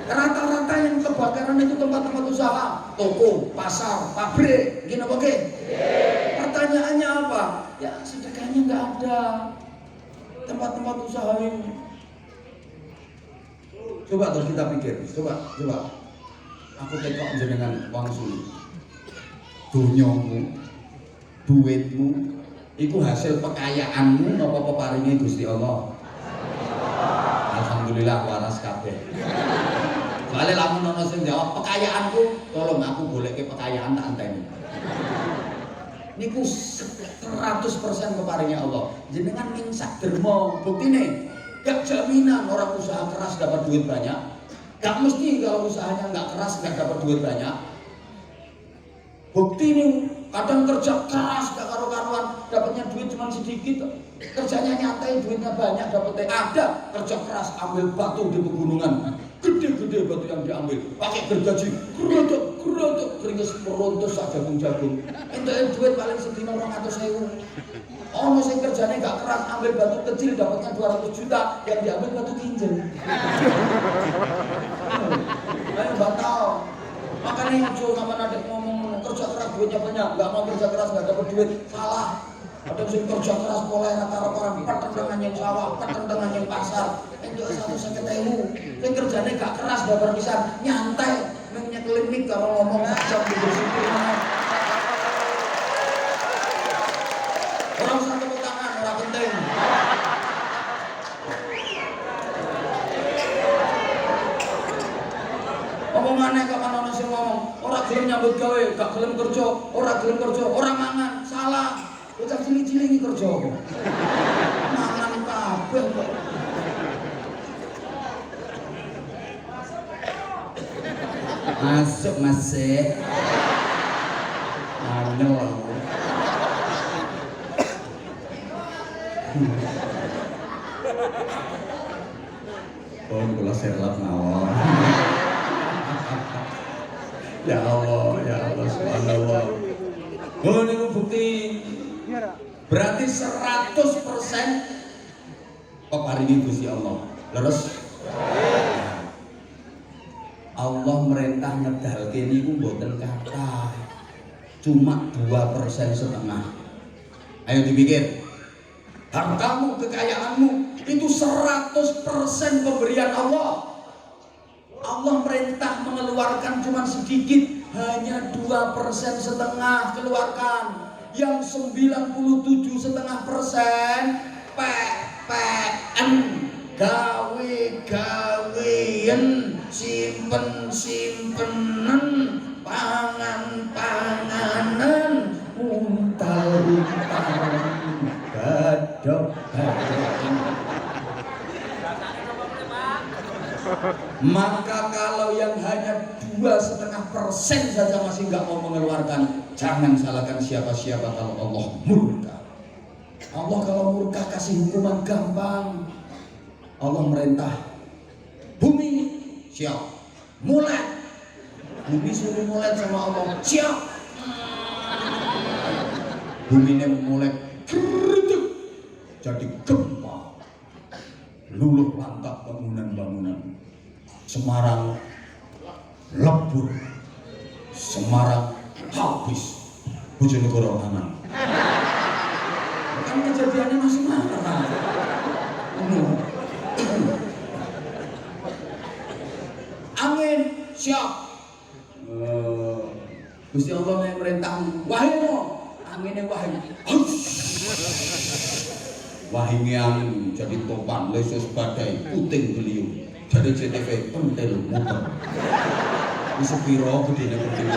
Rata-rata yang kebakaran itu tempat-tempat usaha, toko, pasar, pabrik, gini apa ge? Pertanyaannya apa? Ya sedekahnya nggak ada. Tempat-tempat usaha ini. Coba terus kita pikir, coba. Aku tekok jenengan wangsul. Dunyamu, duitmu, itu hasil kekayaanmu napa peparinge Gusti Allah. Alhamdulillah waras kabeh. Soale lamun ana sing jawab kekayaanku, tolong aku goleke kekayaan tak anteni. Niku 100% peparinge Allah. Jenengan ning sak derma, buktine gak jaminan orang usaha keras dapat duit banyak. Gak mesti kalau usahanya gak keras gak dapat duit banyak. Bukti nih, kadang kerja keras gak karu-karuan dapatnya duit cuma sedikit. Kerjanya nyantai duitnya banyak dapatnya. Ada kerja keras ambil batu di pegunungan, gede-gede batu yang diambil, pakai gergaji, gerodok, keringes merontos sak jagung-jagung. Entuk duit paling sedina 200.000. Ono sing kerjane gak keras ambil batu kecil dapatnya 200 juta, yang diambil batu kinjel. Ayo batal. Makanya ojo sama adik ngomong kerja keras duitnya banyak, gak mau kerja keras gak dapat duit, salah. Ada sing kerja keras pola rata-rata pertendangan yang sawah, pertendangan yang pasar. Itu 150.000. Sing kerjane gak keras dapat pisan, nyantai, nang klinik kalau ngomong sak jam di situ. Orang usah tepuk tangan, orang penting. Omongane kapan ana sing ngomong, ora gelem nyambut gawe, gak gelem kerja, ora mangan, salah. Bocah cilik-cilik iki kerja apa? Mangan kabeh kok. Masuk masih. Anu. Oh, kula serlat mawon. Ya Allah, subhanallah. Oh, niku bukti. Berarti 100% peparingi Gusti Allah. Leres? Allah merintah ngedalke niku mboten kathah. Cuma 2,5%. Ayo dipikir. Hartamu, kekayaanmu itu 100% pemberian Allah. Allah merintah mengeluarkan cuma sedikit, hanya 2,5% keluarkan. Yang 97,5% PPN, gawe-gawean, simpen-simpenan, pangan-panganan, untal-untalan, gadok-gadokan. Maka kalau yang hanya 2,5% saja masih nggak mau mengeluarkan, jangan salahkan siapa-siapa kalau Allah murka. Allah kalau murka kasih hukuman gampang. Allah merintah, bumi siap, mulai. Bumi suruh mulai sama Allah, siap. Bumi ini mulai jadi gempa, luluh lantak bangunan-bangunan. Semarang lebur, Semarang habis, Bojonegoro aman. Kan kejadiannya masih marah. Angin siap. Gusti Allah yang merintah, wahai mo, anginnya wahai. Wahai angin jadi topan, lesus badai, puting beliung. Jadi CTV pentil muter. Bisa piro gedene pentil.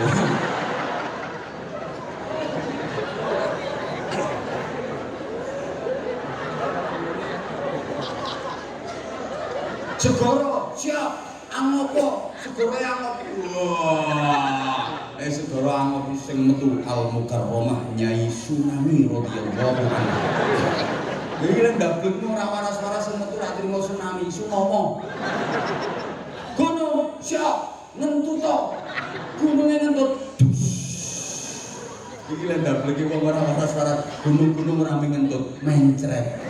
Segoro siap, angopo, segoro angop. Wah, segoro angop sing metu Al Mukarromah Nyai Tsunami radhiyallahu anhu. Iki lek ndablek ora waras-waras sing metu ra trimo tsunami, sumomo. Gunung siap, ngentut to. Gununge ngentut. Iki lek ndablek wong ora waras-waras, gunung-gunung rame ngentut, mencret.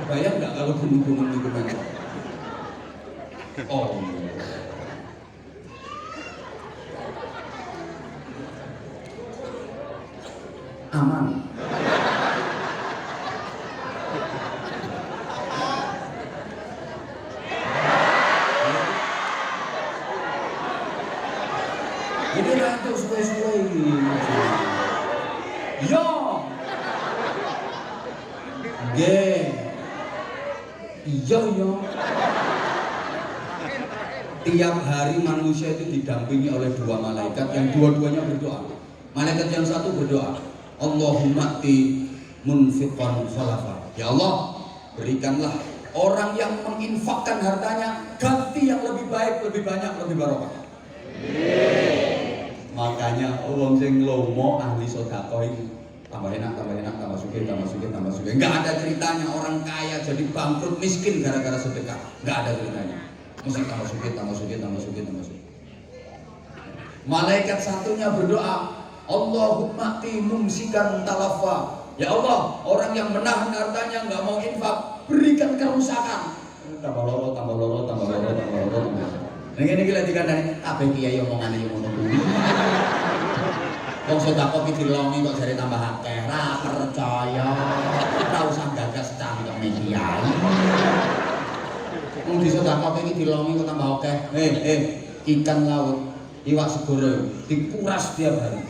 Kebayang enggak kalau gunung-gunung niku mencret? Oh. Aman. Ini rantuk suwe-suwe ini. Yo. G. Yo. Tiap hari manusia itu didampingi oleh dua malaikat yang dua-duanya berdoa. Malaikat yang satu berdoa, Allahumma ti munfiqan khalafa. Ya Allah, berikanlah orang yang menginfakkan hartanya ganti yang lebih baik, lebih banyak, lebih barokah. Makanya orang sing lomo ahli sedekah itu tambah enak, tambah sugih. Enggak ada ceritanya orang kaya jadi bangkrut miskin gara-gara sedekah. Enggak ada ceritanya. Mesti tambah sugih. Malaikat satunya berdoa, Allahumma ti mumsikan talafa. Ya Allah, orang yang menahan hartanya enggak mau infak, berikan kerusakan. Tambah loro. Ngene iki lek dikandani kabeh kiai omongane ngono kuwi. Wong sedekah iki dilongi kok jare tambah akeh, ra percaya. Ora usah gagas cangkeme kiai. Wong sedekah iki dilongi kok tambah akeh. Ikan laut, iwak segoro dikuras tiap hari.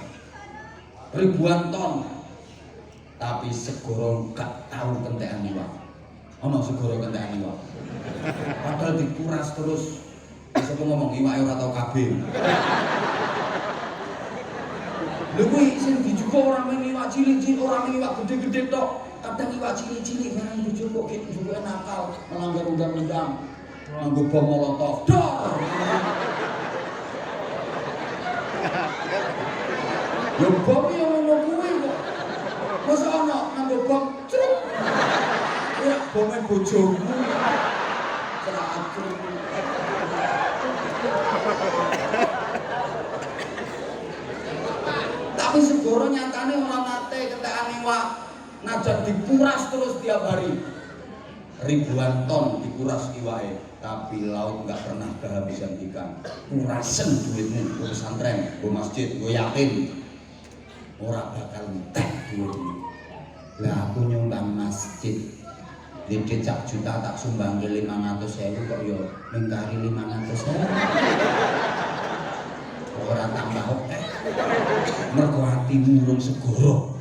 Ribuan ton. Tapi segoro gak tahu kentekan iwak. Ono segoro kentekan iwak. Padahal dikuras terus. Bisa ngomong iwak ora tau kabeh. Lha kuwi sing dijugo ora mung iwak cilik-cilik, ora mung iwak gede-gede tok. Kadang iwak cilik-cilik barang dijugo kene juga nakal, melanggar undang-undang. Nganggo bom molotov. Dor. Yo bom yo ngono kuwi kok. Mosok ana nganggo bom. Ya bome bojomu. Teratur. Tapi segoro nyatane ora nate kentekan iwak, najan dikuras terus tiap hari. Ribuan ton dikuras iwake, tapi laut enggak pernah kehabisan ikan. Kurasen duitmu, pesantren, go masjid, go yatim. Ora bakal entek duitmu. Lah aku nyumbang masjid. Dicek juta tak sumbang 500.000 kok yo ning kari 500.000. Mergo atimu urung segoro.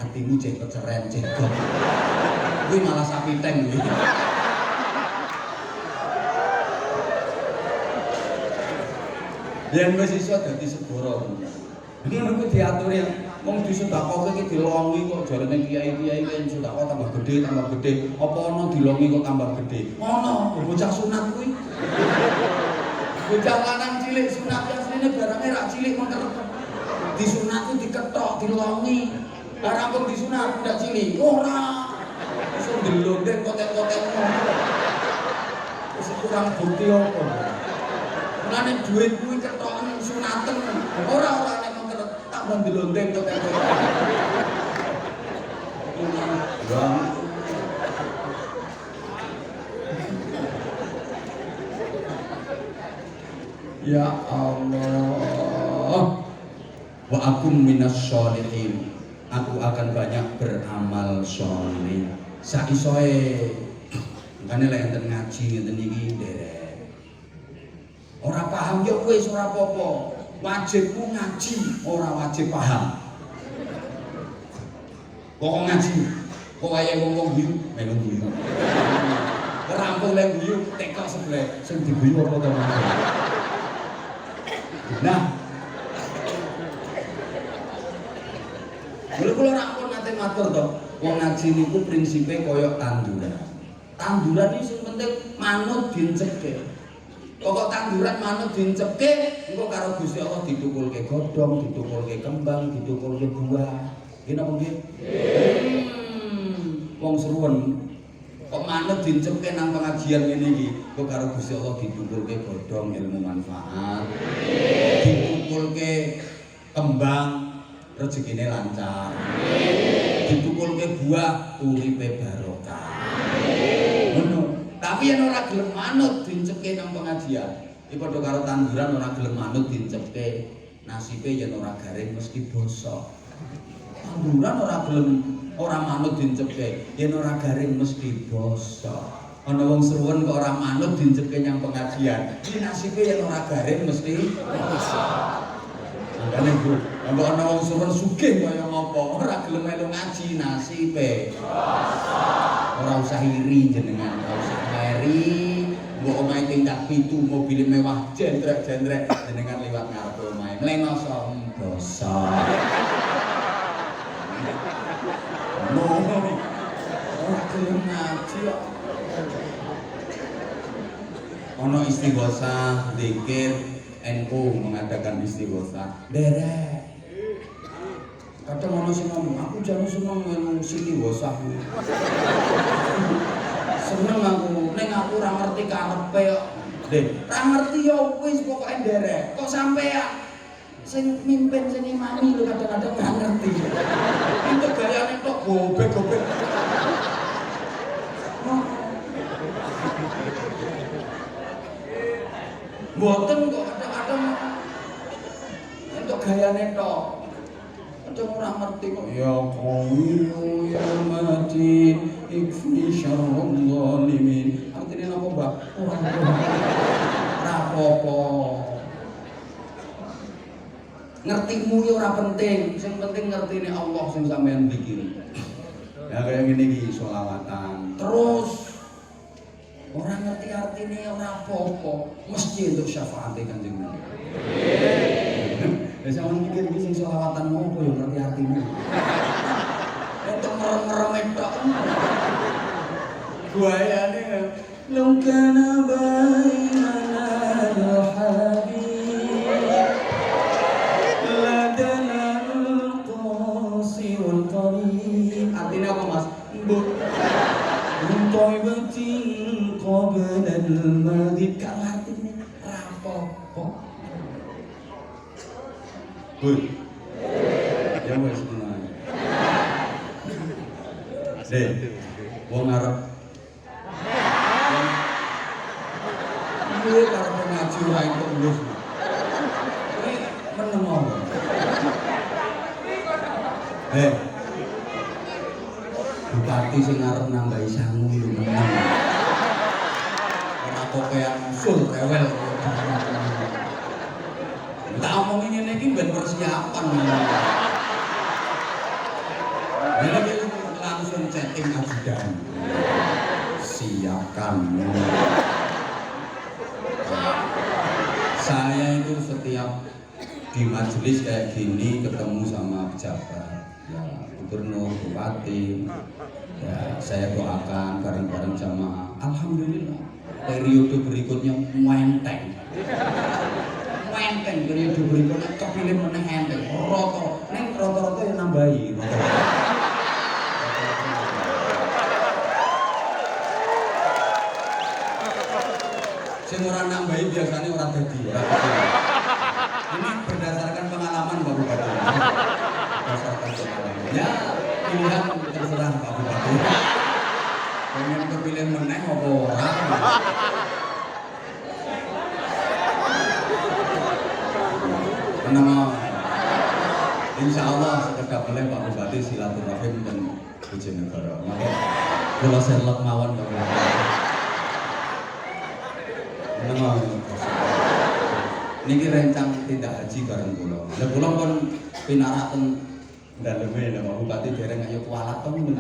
Atimu cek keceren cekok. Kuwi malah sapi teng kuwi. Yen wis iso dadi segoro. Ngono kuwi diatur ya. Wong disedekahke iki dilongi kok jarene kiai-kiai yen sedekah tambah gedhe. Apa ana dilongi kok tambah gedhe? Ana, bocah sunat kuwi. Bocah lanang cilik sunat asline barange rak cilik mengkerep. Disunat ku diketok, dilongi. Lah rampung disunat ndak cilik. Ora. Iso ndelondeng kotek-kotekmu. Wis kurang bukti apa. Mulane dhuwit kuwi ketoken sunaten. Ora nek mengkerep tak ndelondeng kotek-kotek. Bang. Ya Allah, wa akum minas sholihin. Aku akan banyak beramal sholih. Saisoe, makanya lah enten ngaji ngeten iki nderek. Ora paham ya wis ora apa-apa. Wajibku ngaji, ora wajib paham. Kok ngaji, kok wayahe wong guyu, melu guyu. Rampung lek guyu tekok sebelah sing diguyu apa to. Nah, kula rampun nate matur to, wong ngaji niku prinsipe kaya tanduran. Tanduran iki sing penting manut dincepke. Pokok tanduran manut dincepke, engko karo Gusti Allah ditukulke godhong, ditukulke kembang, ditukulke buah. Nggih napa nggih? Wong seruwen kok manut dincepke nang pengajian ngene iki, kok karo Gusti Allah ditukulke godhong ilmu manfaat. Ditukulke kembang rezekine lancar. Ditukulke buah uripe barokah. Ngono. Tapi yen ora gelem manut dincepke nang pengajian, iki padha karo tanduran ora gelem manut dincepke, nasibe yen ora garing mesti bosok. Tanduran ora gelem ora manut dincepke, yen ora garing mesti bosok. Ana wong seruwen kok ora manut dincepke nang pengajian, iki nasibe yen ora garing mesti bosok. Makane Bu, ambek ana wong seruwen sugih kaya ngopo, ora gelem melu ngaji nasibe bosok. Ora usah iri jenengan, ora usah iri. Mbok omahe tingkat 7 mobil mewah jendrek-jendrek jenengan liwat ngarep omahe. Mlenoso bosok. Ora gelem ngaji kok. Ono istighosah, zikir, NU mengadakan istighosah. Derek. Kadang ono sing ngomong, aku jangan seneng melu istighosah. Seneng aku, ning aku ora ngerti karepe kok. Deh, ora ngerti ya wis pokoke derek. Kok sampean sing mimpin sing imami lho kadang-kadang ora ngerti. Itu gayane tok gobek-gobek. Mboten kok kadang-kadang entuk gayane tok. Kadang ora ngerti kok ya qawiyu ya matin ikfi syarrul zalimin. Artine napa, Mbak? Ora apa-apa. Ngertimu ya ora penting, sing penting ngertine Allah sing sampean bikin. Ya kaya ngene iki sholawatan. Terus ora ngerti artine ora apa-apa, mesti untuk syafaat Kanjeng Nabi. Ya sampeyan mikir iki sing sholawatan mau ya ngerti artine. Entuk merem-merem tok. Buayane lungkana bainana al-habib ladanal qasi wal qarib. Artinya apa Mas? Mbok Muntaibatin qabla al-maghrib. Kalau artinya rapopo. Bud. Ya wis tenan. Deh. Wong arep Iya karo ngaji ora entuk lulus. Iki meneng apa? Bupati sing arep nambahi sangu lho meneng. Ora kokean usul rewel. Tak omongin ngene iki ben persiapan. Jadi langsung chatting ajudan. Siapkan. Saya itu setiap di majelis kayak gini ketemu sama pejabat, ya gubernur, bupati, ya saya doakan bareng-bareng jamaah. Alhamdulillah periode berikutnya menteng. Periode berikutnya kepilih meneng enteng. Roto yang nambahi. Sing ora nambahi biasanya orang dadi. Ini berdasarkan pengalaman Pak Bupati. Berdasarkan pengalaman. Ya, pilihan terserah Pak Bupati. Pengen kepilih meneh apa ora. Nama insya Allah sekedap boleh Pak Bupati silaturahim dan Bojonegoro. Maka kula selek mawon Pak Bupati. Nama niki rencang tindak haji bareng kula. Lah kula pun pinaraken daleme Pak Bupati dereng ayo kualat to men.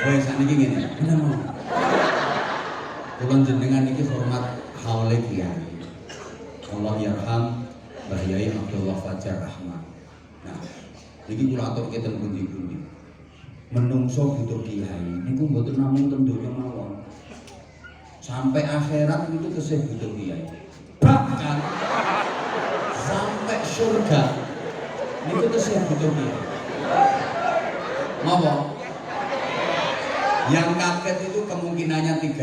Wes saniki ngene, menawa. Kula jenengan iki hormat haule kiai. Allah yarham Mbah Yai Abdullah Fajar Rahman. Nah, niki kula aturke ten pundi-pundi. Menungso butuh kiai niku mboten namung ten donya mawon. Sampai akhirat itu tesih butuh kiai. Bahkan sampai surga niku tesih butuh kiai. Napa? Yang kaget itu kemungkinannya 3.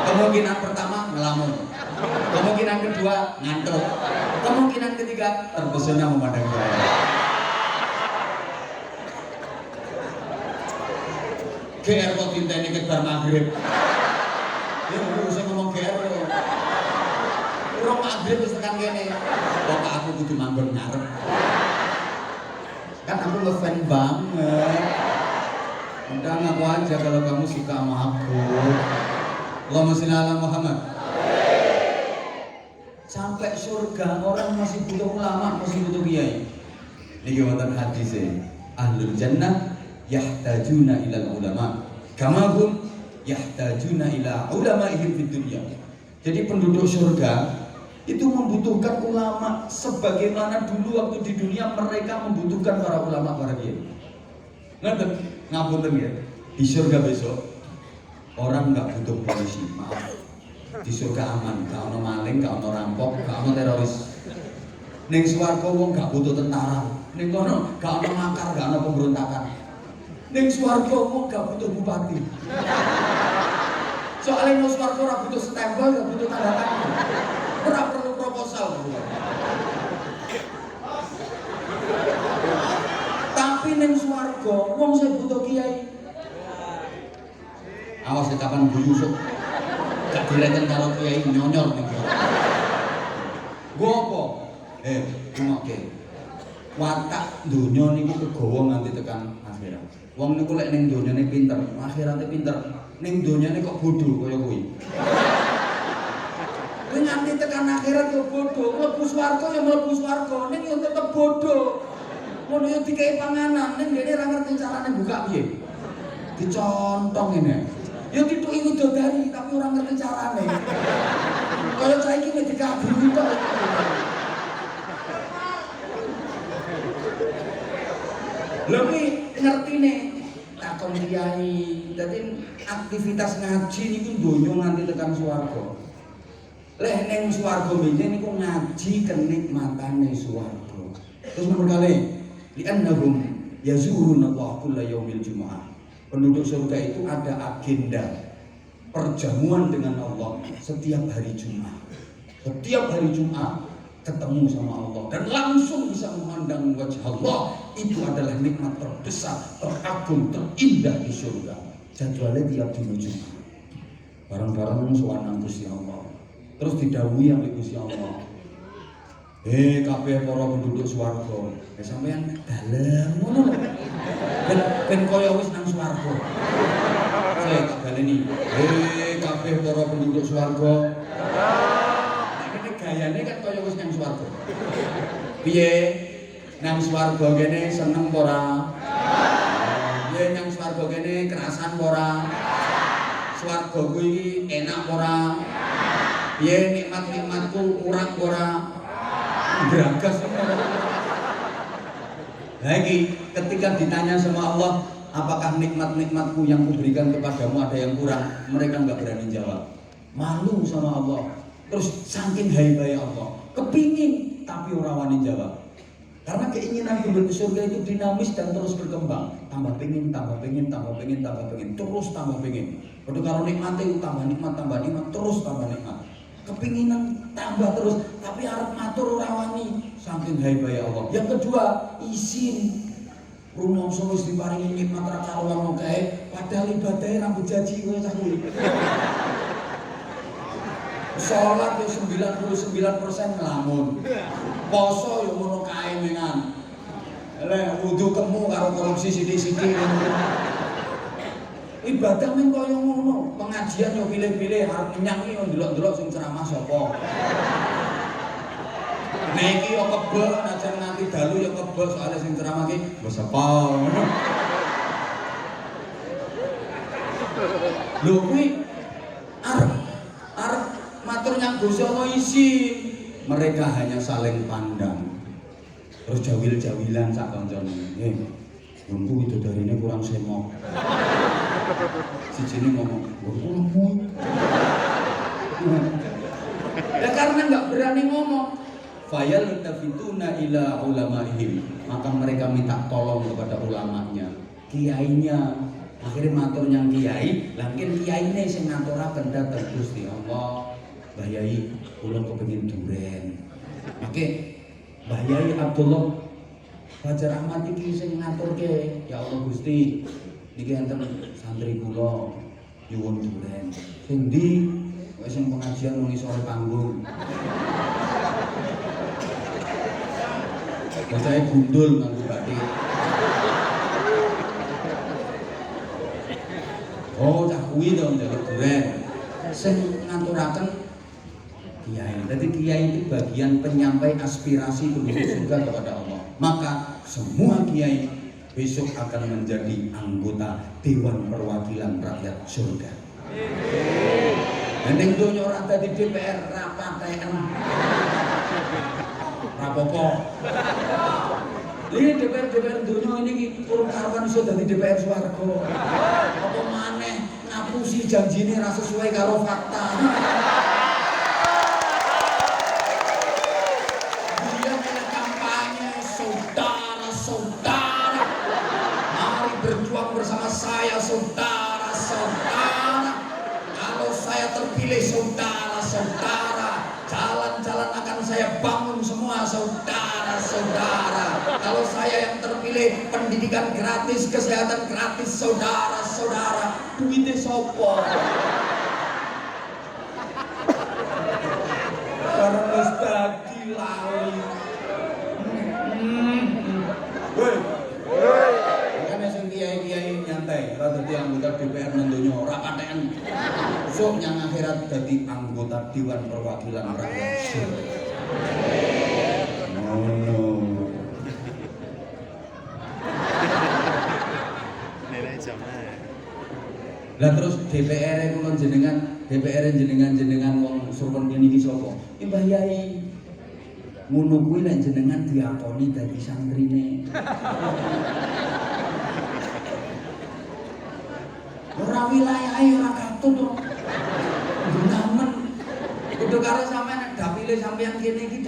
Kemungkinan pertama ngelamun, kemungkinan kedua ngantuk, kemungkinan ketiga terpesona memandang saya. GR kok tinteni kebar maghrib. Ya saya ngomong GR lho. Urung maghrib wis tekan kene. Kok aku kudu manggon ngarep. Kan aku ngefan banget. Udah ngaku aja kalau kamu suka sama aku. Allahumma sholli ala Muhammad. Sampai surga orang masih butuh ulama, masih butuh kiai. Niki wonten hadis ahlul jannah yahtajuna ilal ulama kama hum yahtajuna ila ulama'ihim fid dunya. Jadi penduduk surga itu membutuhkan ulama sebagaimana dulu waktu di dunia mereka membutuhkan para ulama, para kiai. Ngerti? Ngapunten ya, di surga besok orang nggak butuh polisi, maaf. Di surga aman, gak ono maling, gak ono rampok, gak ono teroris. Ning swarga wong gak butuh tentara, ning kono gak ono makar, gak ono pemberontakan. Ning swarga wong gak butuh bupati. Soalnya mau swarga ora butuh stempel, gak butuh tanda tangan. Ora perlu proposal. Tapi ning swarga wong sing butuh kiai. Awas kapan guyu sok. Gak direken kalau kiai nyonyor nih. Gua apa? Ngoke. Watak donya niku kegawa nganti tekan akhirat. Wong niku lek ning donyane pinter, akhirate pinter. Ning donyane kok bodho kaya kuwi. Kuwi nganti tekan akhirat yo bodho, mlebu swarga ya mlebu swarga, ning yo tetep bodho. Ngono yo dikei panganan, ning dene ora ngerti carane buka piye. Dicontong ngene. Ya dituki widodari tapi orang ngerti carane. Kalau saiki nek dikaburi tok. Lha kuwi ngertine takon kiai. Dadi aktivitas ngaji niku donya nganti tekan swarga. Leh ning swarga mene niku ngaji kenikmatane swarga. Terus nomor kali li'annahum yazuruna Allah kulla yaumil jumu'ah. Penduduk surga itu ada agenda perjamuan dengan Allah setiap hari Jumat. Setiap hari Jumat ketemu sama Allah dan langsung bisa memandang wajah Allah. Itu adalah nikmat terbesar, teragung, terindah di surga. Jadwalnya tiap dino Jumat. Bareng-bareng sowan Gusti Allah. Terus didhawuhi ambek Gusti Allah. Kabeh para penduduk swarga, sampeyan dalem ngono lho. ben kaya wis nang swarga. Saya tak baleni. Kabeh para penduduk swarga. Nek kene gayane kan kaya wis nang swarga. Piye? Nang swarga kene seneng apa ora? Piye nang swarga kene kerasan apa ora? Swarga kuwi enak apa ora? Piye nikmat-nikmatku kurang apa ora? Bragas. Lagi ketika ditanya sama Allah, apakah nikmat-nikmatku yang kuberikan kepadamu ada yang kurang? Mereka nggak berani jawab. Malu sama Allah. Terus saking haibaya Allah, kepingin tapi orang wani jawab. Karena keinginan penduduk surga itu dinamis dan terus berkembang. Tambah pengen, tambah pengen, tambah pengen, tambah pengen, terus tambah pengen. Padahal kalau nikmatnya itu tambah nikmat, terus tambah nikmat. Kepinginan tambah terus, tapi harap matur ora wani saking haibaya Allah. Yang kedua, izin. Rumangsa wis diparingi nikmat ra karuan kae, padahal ibadahe rambut jaji kowe cah kuwi. Salat yo 99% ngelamun. Poso yo ngono kae mengan. Lek wudu kemu karo korupsi sithik-sithik. Ibadah men kaya ngono, pengajian yo pilih-pilih, arep nyanyi yo ndelok-ndelok sing ceramah sapa. Nek iki yo kebel, najan nganti dalu yo kebel soalnya sing ceramah ki wis apa ngono. Lho kuwi arep matur nyang Gusti Allah izin. Mereka hanya saling pandang. Terus jawil-jawilan sak kancane. Wongku widodarine kurang semok. Sijine ngomong, "Wongku." Ya karena nggak berani ngomong. Fayal tafituna ila ulamaihim. Maka mereka minta tolong kepada ulamanya, kiainya. Akhirnya matur nyang kiai, langkin kiyaine sing ngaturaken dhateng Gusti Allah. Mbah Yai, kula kepengin duren. Oke, Mbah Yai Abdullah Fajar Ahmad iki sing ngaturke, ya Allah Gusti, niki enten santri kula nyuwun duren. Sing ndi? Wis sing pengajian mung isore panggung. Saya gundul nganggo batik. Oh, cah kuwi to njaluk duren. Sing ngaturaken kiai. Jadi kiai itu bagian penyampai aspirasi penduduk surga kepada Allah. Maka semua kiai besok akan menjadi anggota Dewan Perwakilan Rakyat Surga. Ning donya ora dadi DPR rapaten. Rapopo. Ini DPR dunia ini urung karuan iso dadi DPR swarga. Apa maneh ngapusi janjine ra sesuai karo fakta. Dia punya kampanye saudara-saudara. Mari berjuang bersama saya saudara-saudara. Kalau saya terpilih saudara-saudara, jalan-jalan akan saya bangun semua saudara-saudara. Kalau saya yang terpilih, pendidikan gratis, kesehatan gratis saudara-saudara. Duitnya sopo? Karena mustaki lali. Woi, kan sing kiai-kiai nyantai, ora dadi anggota DPR nang donya, ora paten. Sok nyang akhirat dadi anggota Dewan Perwakilan Rakyat Surga. Lah terus DPR kula jenengan wong suwun niki sapa? Mbah Yai. Ngono kuwi nek jenengan diakoni dadi santrine. Ora wilayahe ora katut to. Gunamen. Kudu karo sampean dapile sampean kene iki,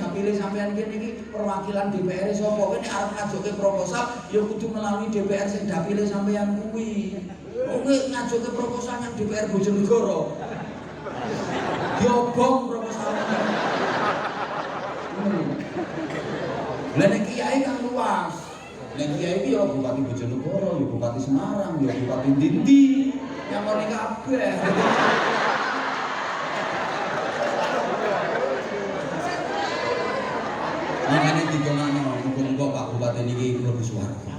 perwakilan DPR sapa? Kowe nek arep ngajoke proposal ya kudu melalui DPR sing dapile sampean kuwi. Kowe ngajoke proposal nang DPR Bojonegoro. Diobong proposalnya. Lah nek kiai kan luas. Nek kiai iki ya Bupati Bojonegoro, ya Bupati Semarang, ya Bupati Dindi, yang ngene kabeh. Makane digongane muga-muga Pak Bupati niki mlebu swarga.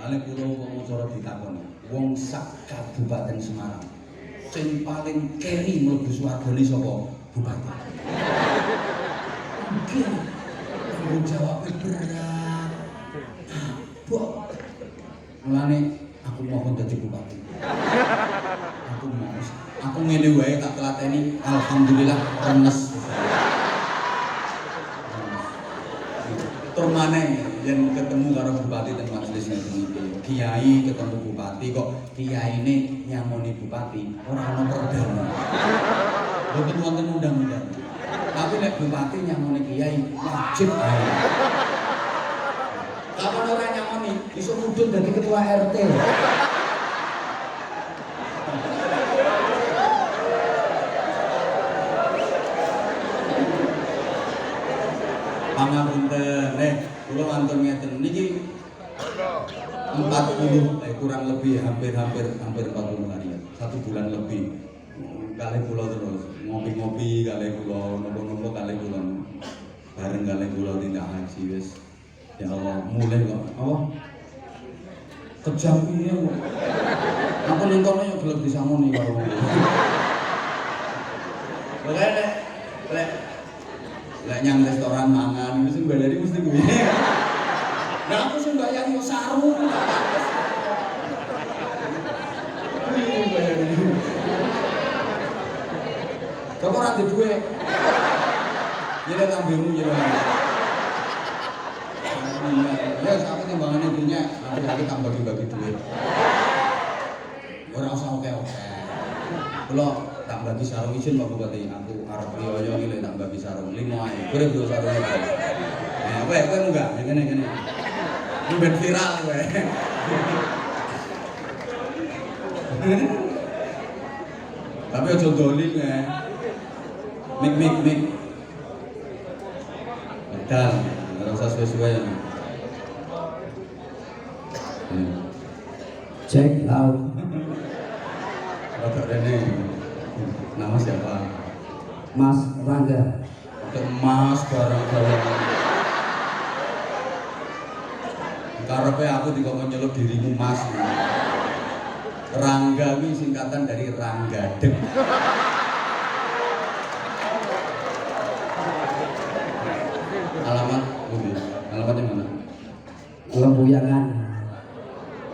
Soale kula wong cara ditakoni, wong sak Kabupaten Semarang sing paling keri mlebu swargane sapa? Bupati. Mungkin tanggung jawabnya berat. Apa? Mulane aku mohon dadi bupati. Aku ngene wae tak telateni, alhamdulillah renes. Tur maneh yen ketemu karo bupati ten majelis ngene iki. Kiai ketemu bupati kok kiyaine nyamoni bupati, ora ana perdana. Mboten wonten undang-undang. Tapi nek bupati nyamoni kiai wajib ae. Kapan ora nyamoni, iso mudhun dadi ketua RT. Pangapunten, kula wonten ngeten niki 40 kurang lebih hampir 40 hari ya. 1 bulan lebih. Kali kula terus ngopi-ngopi kali kula nopo-nopo kali kula bareng kali kula tindak haji wis. Ya Allah, mulai kok apa? Kejam piye kok. Aku ning kono yo gelem disangoni karo wong. Makane lek nyang restoran mangan mesti mbalani mesti kuwi. Nah aku sing bayar yo sarung. Kok ora ada duwe? Nyele tambemu nyele. Ya aku timbangane dunya, aku tak bagi-bagi duit. Ora usah oke-oke. Kula tak bagi sarung izin Pak Bupati, aku arep riyo iki lek tak bagi sarung 5 ae. Kowe bro sarung iki. Nah, kowe enggak, ngene. Ini ben viral kowe. Tapi aja dolim ya. Mik. Padahal ora usah suwe-suwe. Cek laut. Bapak Rene. Nama siapa? Mas Rangga. Mas barang-barang. Karepe aku dikon nyeluk dirimu Mas. Rangga ini singkatan dari Ranggadeg. Alamat Budi. Alamatnya mana? Lembuyangan.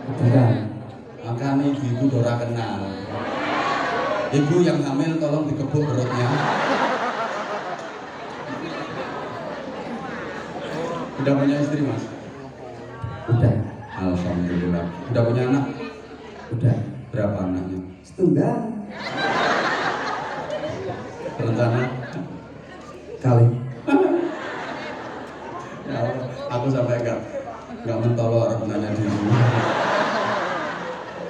Bukan. Makanya ibu Dora kenal. Ibu yang hamil tolong dikebuk perutnya. Udah punya istri Mas? Udah. Alhamdulillah. Udah punya anak? Udah. Berapa anaknya? Setunggal. Rencana? Kali. Ya Allah, aku sampai enggak mentolo orang nanya diri.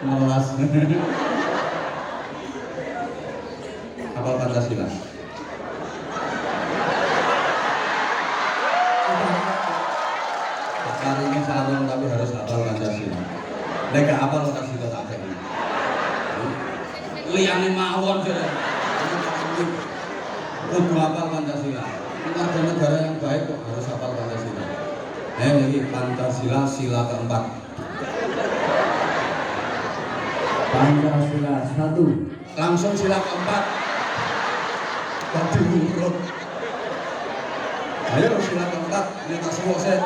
Malas. Hafal Pancasila. Hari ini sarung tapi harus hafal Pancasila. Nek gak hafal tak sida tak kene. Liyane mawon jare. Kudu hafal Pancasila. Warga negara yang baik kok harus hafal Pancasila. Ini Pancasila sila keempat. Pancasila 1. Langsung sila keempat. Tadi urut. Ayo sila keempat, ini tak semua set.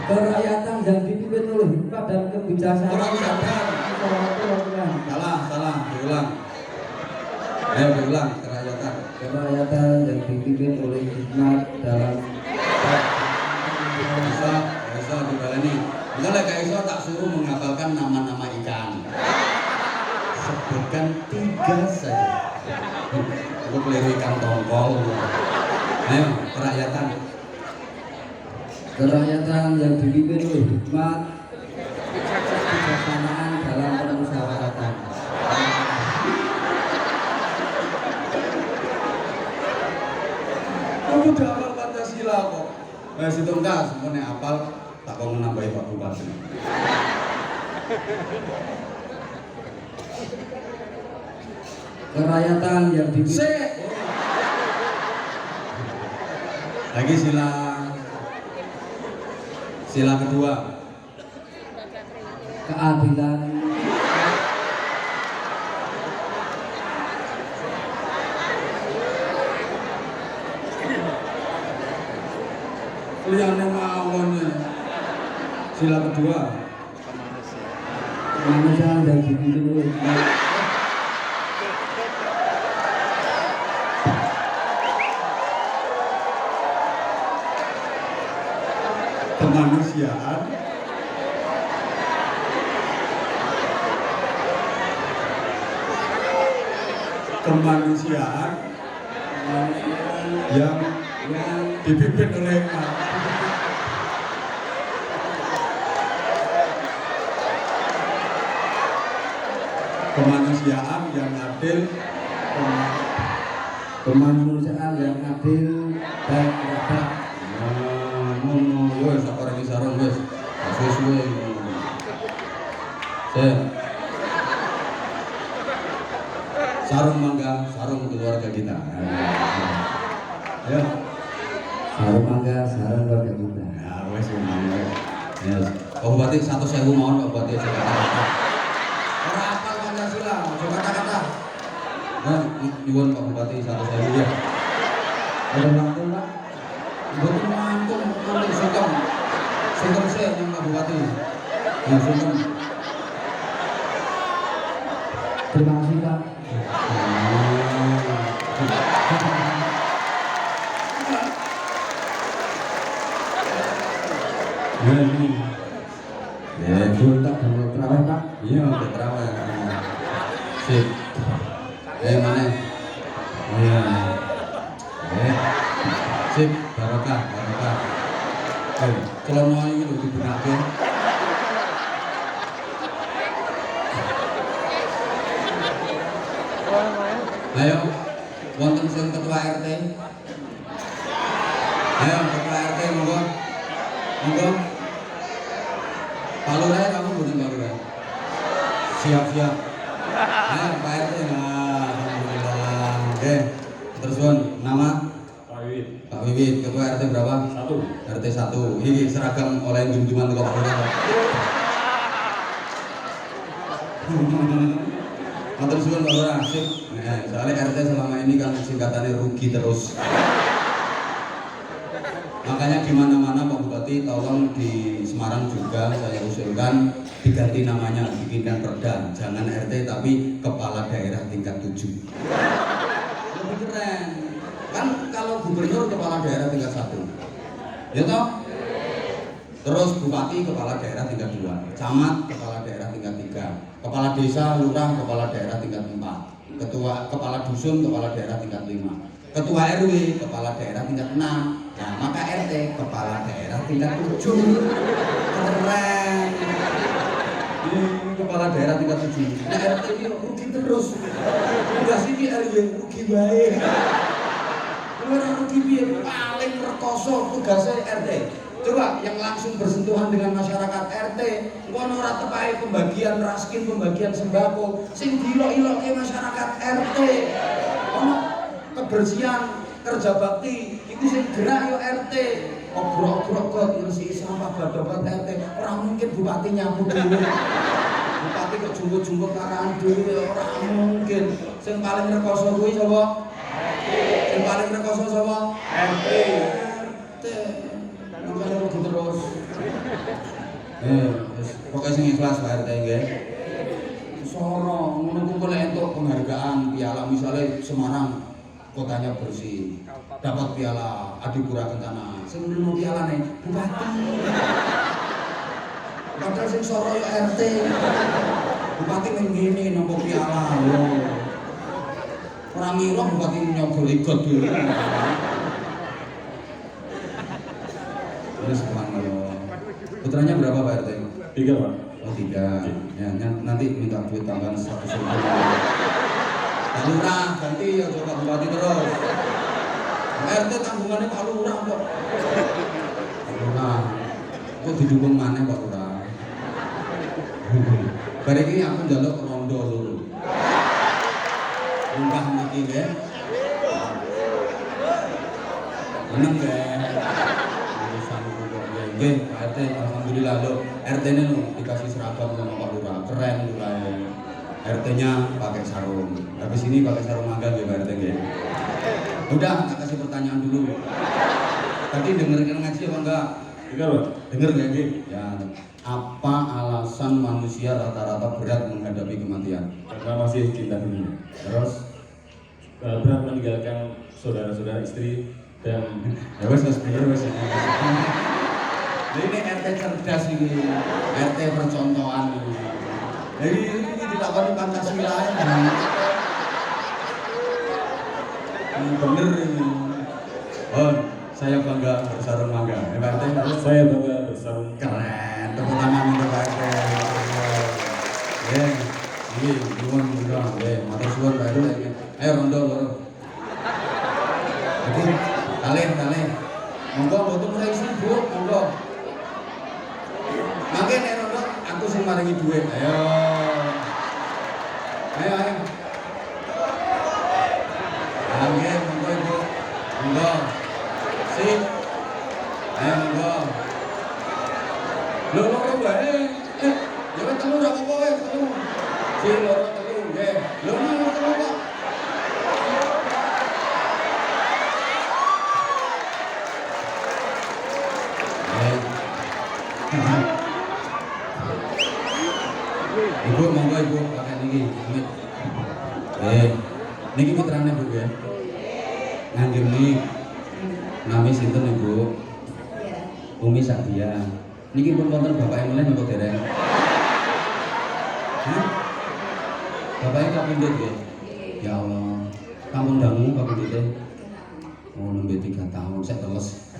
Kerakyatan yang dipimpin oleh hikmat dan kebijaksanaan. Orang sadar. Salah, diulang. Ayo diulang, kerakyatan. Kerakyatan yang dipimpin oleh hikmat dalam. Bisa dibaleni. Enggak kayak iso tak suruh menghafalkan nama-nama ikan. Sebutkan 3 saja. Aku keliru ikan tongkol. Ayo, kerakyatan. Kerakyatan yang dipimpin oleh hikmat, kebijaksanaan dalam permusyawaratan. Kamu udah hafal Pancasila kok. Nah, situ enggak, semuanya hafal, tak mau menambahi Pak Bupati. Kerakyatan yang dipimpin. Lagi sila kedua. Keadilan. Liyane mawon. Sila kedua. Kemanusiaan dari sini dulu. Kemanusiaan. Kemanusiaan yang dipimpin oleh kemanusiaan yang adil, Kemanusiaan yang adil dan beradab. ngono wis sak ora sarung wis suwe-suwe ngono. Sarung mangga, sarung keluarga kita. Ayo. Sarung mangga, sarung keluarga kita. Ya wis ngono. Ya, Pak Bupati 1.000 mohon Pak Bupati kata-kata. Ora apal Pancasila, aja kata-kata. Nah, nyuwun Pak Bupati 1.000 ya. Ada waktu Pak? Mboten mangkung mangkung sungkem. Sungkem sih yang Pak Bupati. Ya sungkem. Terima kasih Pak. Ya ini. Ya, Kita dulu terawih Pak. iya, udah terawih. Sip. Mana? Oh iya. Sip, barokah. Kalau mau ini udah dibenakin. Ayo, wonten sing ketua RT. Ayo, ketua RT monggo. Monggo. Pak Lurah, kamu bukan Pak Lurah. Siap. Ayo, Pak RT. Nah, alhamdulillah. Oke, terus nama? Pak Wiwit, ketua RT berapa? 1. RT 1. Ini seragam oleh junjungan kok. Matur suwun Pak Lurah, sip. Soalnya RT selama ini kan singkatannya rugi terus. Makanya di mana-mana Pak Bupati tolong di Semarang juga saya usulkan diganti namanya, bikinkan perda, jangan RT tapi kepala daerah tingkat 7. Lebih keren. Kan kalau gubernur kepala daerah tingkat 1. Ya toh? Terus bupati kepala daerah tingkat 2, camat kepala daerah tingkat 3, kepala desa, lurah kepala daerah tingkat 4, kepala dusun kepala daerah tingkat 5, ketua RW kepala daerah tingkat 6. Nah, maka RT kepala daerah tingkat 7. Keren. Ini kepala daerah tingkat 7. Nah, RT ini rugi terus. Udah sini RW rugi baik. Orang rugi piye paling rekoso tugasnya RT. Coba yang langsung bersentuhan dengan masyarakat RT, ngono ora tepae pembagian raskin, pembagian sembako, sing dilok-iloke masyarakat RT. Ono kebersihan, kerja bakti, itu sing gerak yo RT. Obrok-obrok kok ngisi sampah badobat RT, ora mungkin bupati nyapu dhewe. Bupati kok jumbo-jumbo karahan dhewe ora mungkin. Sing paling rekoso kuwi sapa? Yang paling rekoso sama RT. Makanya rugi terus. Pokoknya sing ikhlas Pak RT nggih. Soro ngono ku lek entuk penghargaan piala misalnya Semarang kotanya bersih. Dapat piala Adipura Kencana. Sing nemu pialane bupati. Padahal sing soro yo RT. Bupati ning ngene nampa piala lho. Orang ngira bupati nyogol ikut dulu. Terus kemana lo? Putranya berapa Pak RT? 3 Pak. Oh 3. Ya, nanti minta duit tambahan 100.000. Pak Lurah ganti ya coba bupati terus. RT tanggungannya Pak Lurah kok. Pak Lurah, kok didukung mana Pak Lurah? Hari ini aku njaluk rondo dulu. Mbah niki nggih. Seneng nggih. Urusan kok nggih, Pak RT alhamdulillah lho. RT-ne lho dikasih seragam sama Pak Lurah. Keren lurahe. RT-nya pakai sarung. Habis ini pakai sarung mangga nggih Pak RT nggih. Udah, tak kasih pertanyaan dulu. Tadi dengerin ngaji apa enggak? Dengar, Pak? Denger nggak sih? Ya. Apa alasan manusia rata-rata berat menghadapi kematian? Karena masih cinta dunia. Terus? Berat meninggalkan saudara-saudara istri dan Ya wes piye wes. Ini RT cerdas ini, RT percontohan ini. Jadi ini dilakoni Pancasila ini. Ini bener ini. Oh, saya bangga bersarung mangga. Ya Pak RT. saya bangga bersarung. Keren, tepuk tangan untuk Pak RT. Ya, ini nuwun udah, matur suwun Pak RT. Ayo rondo loro. Jadi kalih. Monggo mboten ora isi, Bu, monggo. Mangke nek rondo aku sing maringi dhuwit. Ayo. Ayo. Mangke monggo Ibu. Monggo. Sip. Ayo monggo. Loro bae. Ya wis telu ra apa-apa wis telu. Si loro telu nggih. Lho nang telu kok. Ibu monggo Ibu pakai niki. Niki putrane Bu ya. Ngangge nik. Nami sinten Ibu? Umi Sadia. Niki pun wonten bapake meneh napa dereng? Hah? Bapake kapindhut nggih? Ya Allah. Kampung dangu kapindhute? Oh, nembe 3 tahun sek teles.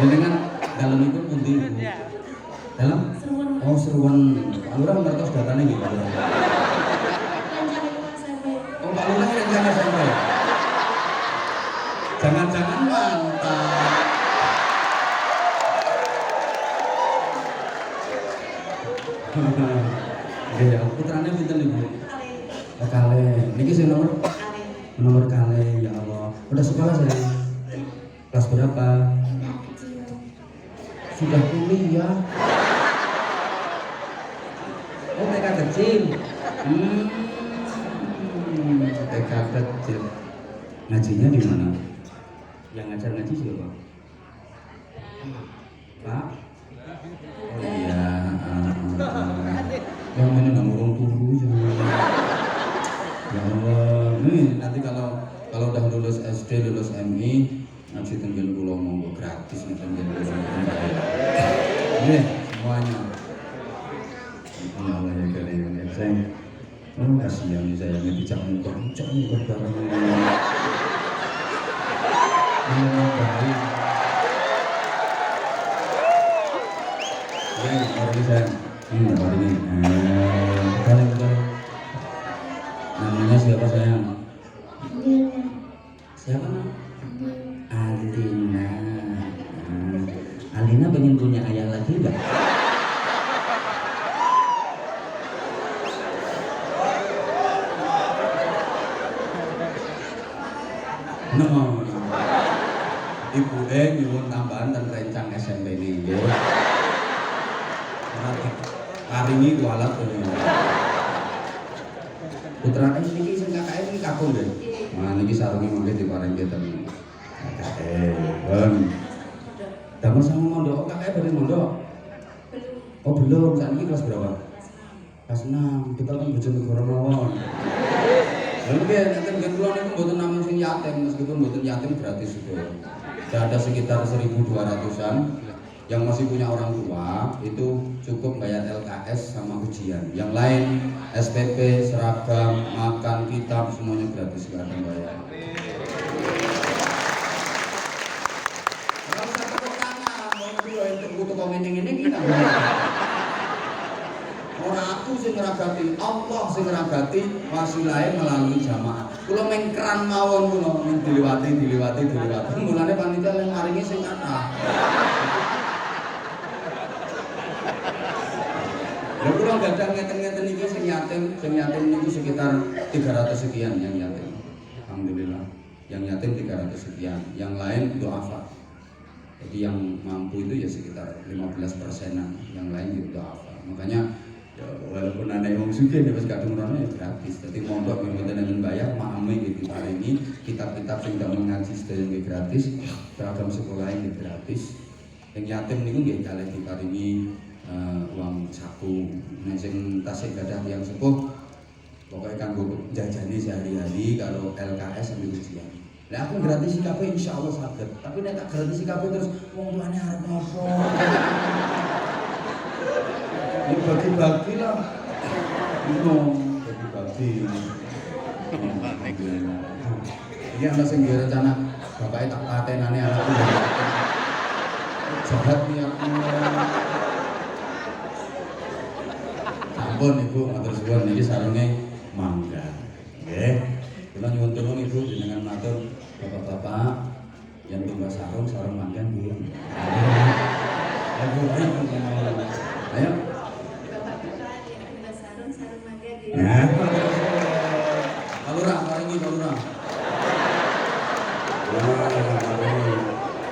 Jenengan dalem iku pundi Bu? Dalem? Oh, Seruan. Pak Lurah ngertos datane nggih Pak Lurah. Oh, Pak Lurah rencana sampai. Jangan-jangan mantap. Nggih, putrane pinten Ibu? Kalih. Niki sing nomor kalih ya Allah. Udah sekolah saya? Kelas berapa? Sudah kuliah. Oh, TK kecil. TK kecil. Ngajinya di mana? Yang ngajar ngaji siapa? Pak? Oh iya. Yang mana nama orang turu ya. Ya Allah. Nih nanti kalau udah lulus SD, lulus MI, ngaji tenggen kula monggo gratis nih tenggen kula. Nih semuanya. Ya Allah ya karim ya sayang. Oh kasihan nih saya nih dijak muka bareng. Baik. Ya, mari saya. Mari ini. Kalian. Namanya siapa sayang? Siapa nama? Alina. Alina pengen punya ayah lagi enggak? No. Ibu nyuwun tambahan dan rencang SMP ini nggih. Hari ini kualat to. Putrane niki sing kakake niki kakung nggih. Nah niki sarunge mangke diparingke ten kakake. Damel sama mondok, kakake bari mondok? Belum. Oh belum, saat ini kelas berapa? Kelas 6, kita kan Bojonegoro mawon. Lalu nanti kula niku mboten namung sing yatim, meskipun mboten yatim gratis juga. Ada sekitar 1.200-an yang masih punya orang tua, itu cukup bayar LKS sama ujian. Yang lain SPP, seragam, makan, kitab semuanya gratis, nggak ada bayar. Kalau saya tepuk tangan, mau dulu untuk butuh komen yang ini kita. Orang aku sing ngragati, Allah sing ngragati wasilahe melalui jamaah. Kula mengkeran mawon kula diliwati. Mulane panitia yang maringi sing kathah. Lha kula gadah ngeten-ngeten iki sing yatim niku sekitar 300 sekian yang yatim. alhamdulillah. Yang yatim 300 sekian, yang lain duafa. Jadi yang mampu itu ya sekitar 15%-an, yang lain itu duafa. Makanya ya, walaupun anak yang sugih ya kadung rono ya gratis. Jadi mondok yang mboten bayar, mahame iki diparingi kitab-kitab sing ndak mengaji sedaya nggih gratis, seragam sekolah nggih gratis. Yang yatim niku nggih kalih diparingi uang saku. Nek sing tasih gadah yang sepuh pokoknya kanggo jajane sehari-hari kalau LKS sambil ujian. Lah aku gratis kabeh insyaallah saged. Tapi nek tak gratis kabeh terus wong tuane arep nopo? Ini bagi-bagi lah. Ini bagi-bagi. Ini ana sing nggih rencana bapake tak patenane anakku. Jahat nih aku. Ampun Ibu, matur suwun niki sarunge mangga. Nggih. Kula nyuwun tulung Ibu jenengan matur Bapak-bapak yang tumbas sarung mangga nggih. Ayo. Ayo. Ya. Pak Lurah, paringi Pak Lurah.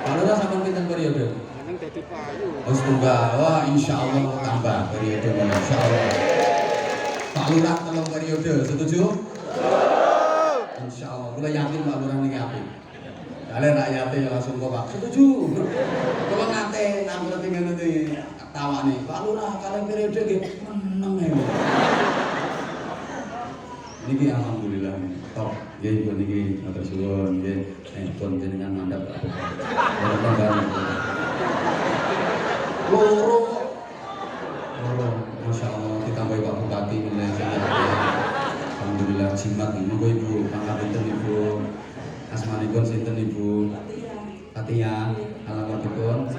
Pak Lurah sampun pinten periode? Nang dadi payu. Oh, setunggal. Wah, insyaallah tambah periode insyaallah. Pak Lurah 3 periode, setuju? Insyaallah. Kula yakin Pak Lurah niki apik. Kalian rakyatnya ya langsung kok Pak, setuju. Kula nate nang ngerti ngene iki tawane. Pak Lurah kalian periode nggih meneng ya. Niki alhamdulillah top. Nggih pun niki matur suwun nggih. Pun jenengan mandhap Pak. Loro. Masyaallah ditambahi Pak Bupati meneh. Alhamdulillah jimat monggo Ibu pangapunten Ibu. Asmanipun sinten Ibu? Fatia. Alamatipun?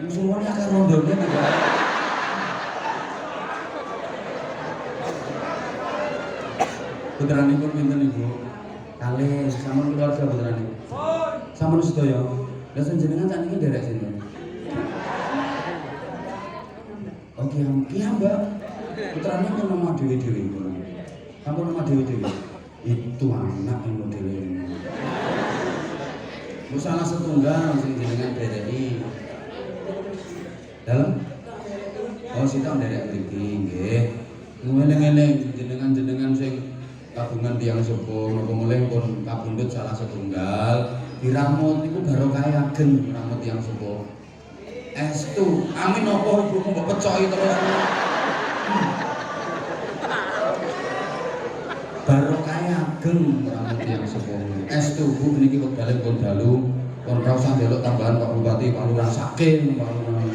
Semuanya akan rondone niku. Putranipun pinten Ibu? Kalih sampun keluarga putranipun. Sampun sedaya. Lah jenengan sakniki nderek sinten? Oke, Mbak. Putranipun nama dhewe-dhewe. Sampun nama dhewe-dhewe. Itu anak yang model ini. Bu salah setunggal sing jenengan dereki. Dalam? Oh, sita nderek mriki nggih. Ngeling-eling jenengan-jenengan sing kagungan tiyang sepuh napa mulih pun kapundhut salah setunggal diramut niku barokah ageng ramut tiyang sepuh. Estu, amin apa ibu mbok pecoki terus. Barokah ageng ramut tiyang sepuh. Estu Bu niki wekdale pun dalu pun ra usah ndelok tambahan Pak Bupati, Pak Lurah saking Pak Lurah.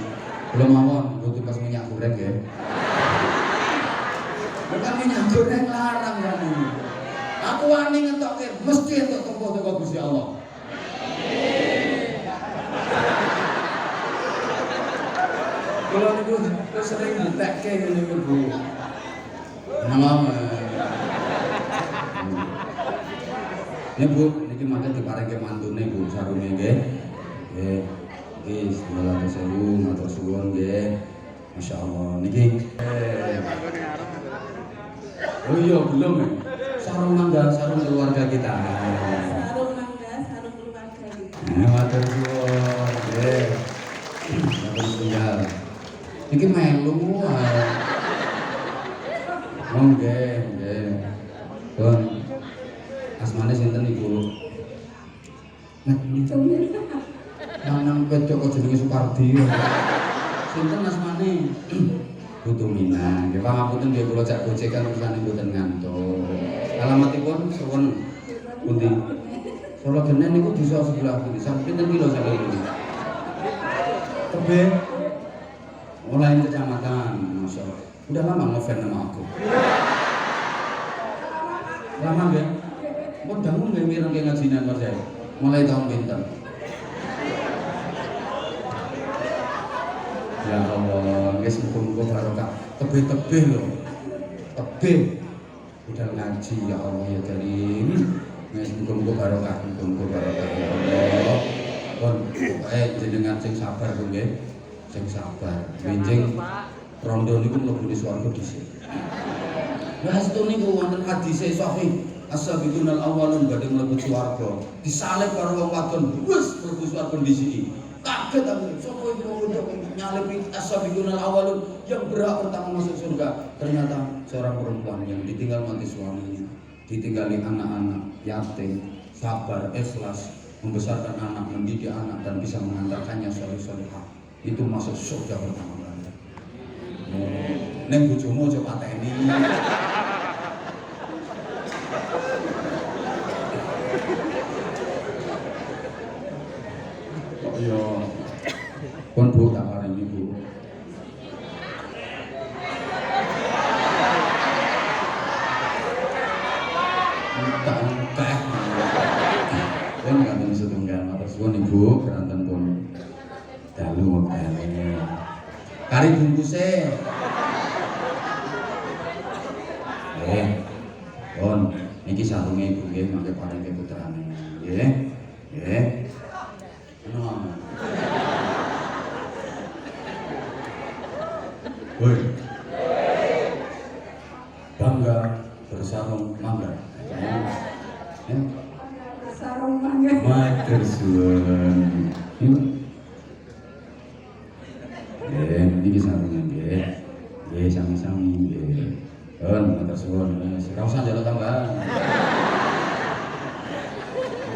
Kula mawon butuh pas minyak goreng nggih. Bukan minyak goreng larang kan ini. Aku wani ngetokke mesti entuk tempuh teko Gusti Allah. Kalau niku sering ditekke ngene Bu. Nama. Ini Bu, niki mangke diparingke mantune Bu sarunge nggih. Nggih. Nggih, sedaya sewu matur suwun nggih. Masyaallah niki. Oh iya, belum ya? Sarung mangga, sarung keluarga kita. Sarung mangga, sarung keluarga kita. Matur suwun, nggih. Matur tunggal. Niki melu ae. Oh nggih, nggih. Pun asmane sinten Ibu? Nang wedok kok jenenge Supardi. Sinten asmane? Butuh Mina, nggih pangapunten nggih kula cak gocekan urusane mboten ngantuk. Alamatipun suwun pundi? Solo Genen niku desa sebelah pundi? Sampai pinten kilo saking pundi? Tebih. Mulai kecamatan, masyaallah. Udah lama ngefan sama aku. Lama nggih? Mun dangu nggih mireng ke ngajinan Mas saya. Mulai tahun pinten? Ya Allah, guys, muka-muka barokah. Tebih-tebih loh, tebih. Udah ngaji ya Allah ya Karim. Guys, muka-muka barokah, muka-muka barokah ya Allah. Pun, pokoknya jenengan sing sabar pun nggih, sing sabar. Benjing rondo niku mlebu di swarga dhisik. Lah setu niku wonten hadise sahih. as-sabiqunal awwalun badhe mlebu swarga. Disalib karo wong wadon, wis mlebu swarga dhisiki. Kaget aku, sapa iki wong nyalipi as-sabiqunal awwalun yang berhak pertama masuk surga. Ternyata seorang perempuan yang ditinggal mati suaminya, ditinggali anak-anak yatim, sabar, ikhlas, membesarkan anak, mendidik anak dan bisa mengantarkannya soleh-solehah. Itu masuk surga pertama kali. Neng bojomu aja pateni. Kok yo kon Bu tak paringi Bu. Tak. Kon kanten setunggal matur suwun Ibu, keranten pun dalu wekdane. Kari bungkuse. Kon niki sarunge Ibu nggih mangke paring putrane. Nggih. Nggih. Ono. Woi. Bangga bersarung mangga. Sarung mangga. Matur suwun. Niki sarungan nggih. Nggih sami-sami nggih. Matur suwun. Ora usah njaluk tambahan.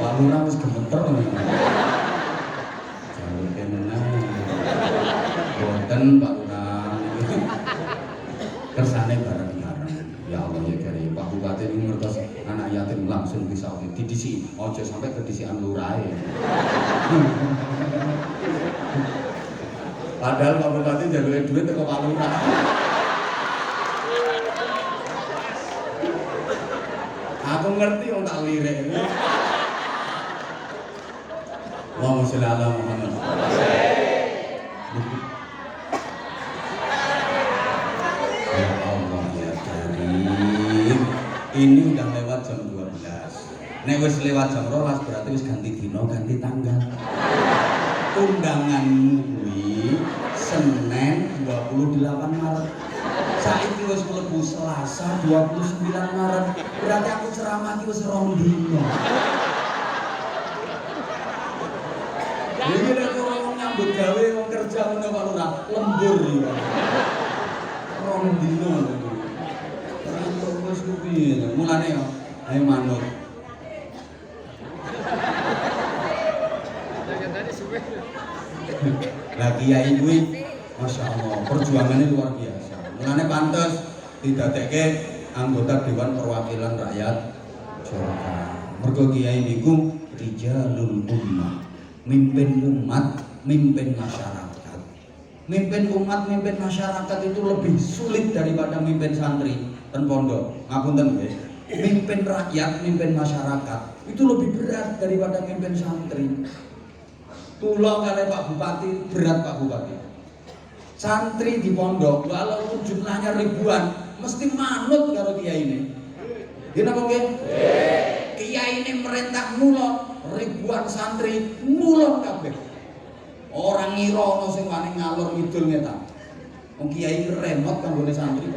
Pak Lurah wis gemeter. Jaluk tenan. Boten Pak Lurah. Kersane bareng-bareng. Ya Allah ya kare Pak Bupati ini ngertos anak yatim langsung bisa didisi. Ojo sampai kedisian lurahe. Padahal Pak Bupati jaluke duit teko Pak Lurah. Aku ngerti wong tak lirik. Allahumma sholli ala Muhammad. Ya Allah ya Karim. Ini udah lewat jam 12. Nek wis lewat jam 12 berarti wis ganti dino, ganti tanggal. Undanganmu kuwi Senin 28 Maret. Saiki wis mlebu Selasa 29 Maret. Berarti aku ceramah iki wis 2 dino. Iki nek wong nyambut gawe wong kerja ngono Pak Lurah, lembur iki. 2 dino lho. Terus wis kuwi. Mulane yo ayo manut. Lah kiai kuwi Masya Allah, perjuangannya luar biasa. Mulane pantes didadekke anggota Dewan Perwakilan Rakyat Jawa. Mergo kiai niku rijalul ummah, mimpin umat, mimpin masyarakat. Mimpin umat, mimpin masyarakat itu lebih sulit daripada mimpin santri dan pondok. Ngapunten nggih. Mimpin rakyat, mimpin masyarakat itu lebih berat daripada mimpin santri. Kula kali Pak Bupati berat Pak Bupati. Santri di pondok walaupun jumlahnya ribuan mesti manut karo kiai ini. Gini apa nggih? Kiai ini merintah mulon, ribuan santri mulon kabeh. Orang ngira ana sing wani ngalor ngidul ngetan. Wong kiai remot kanggone santri.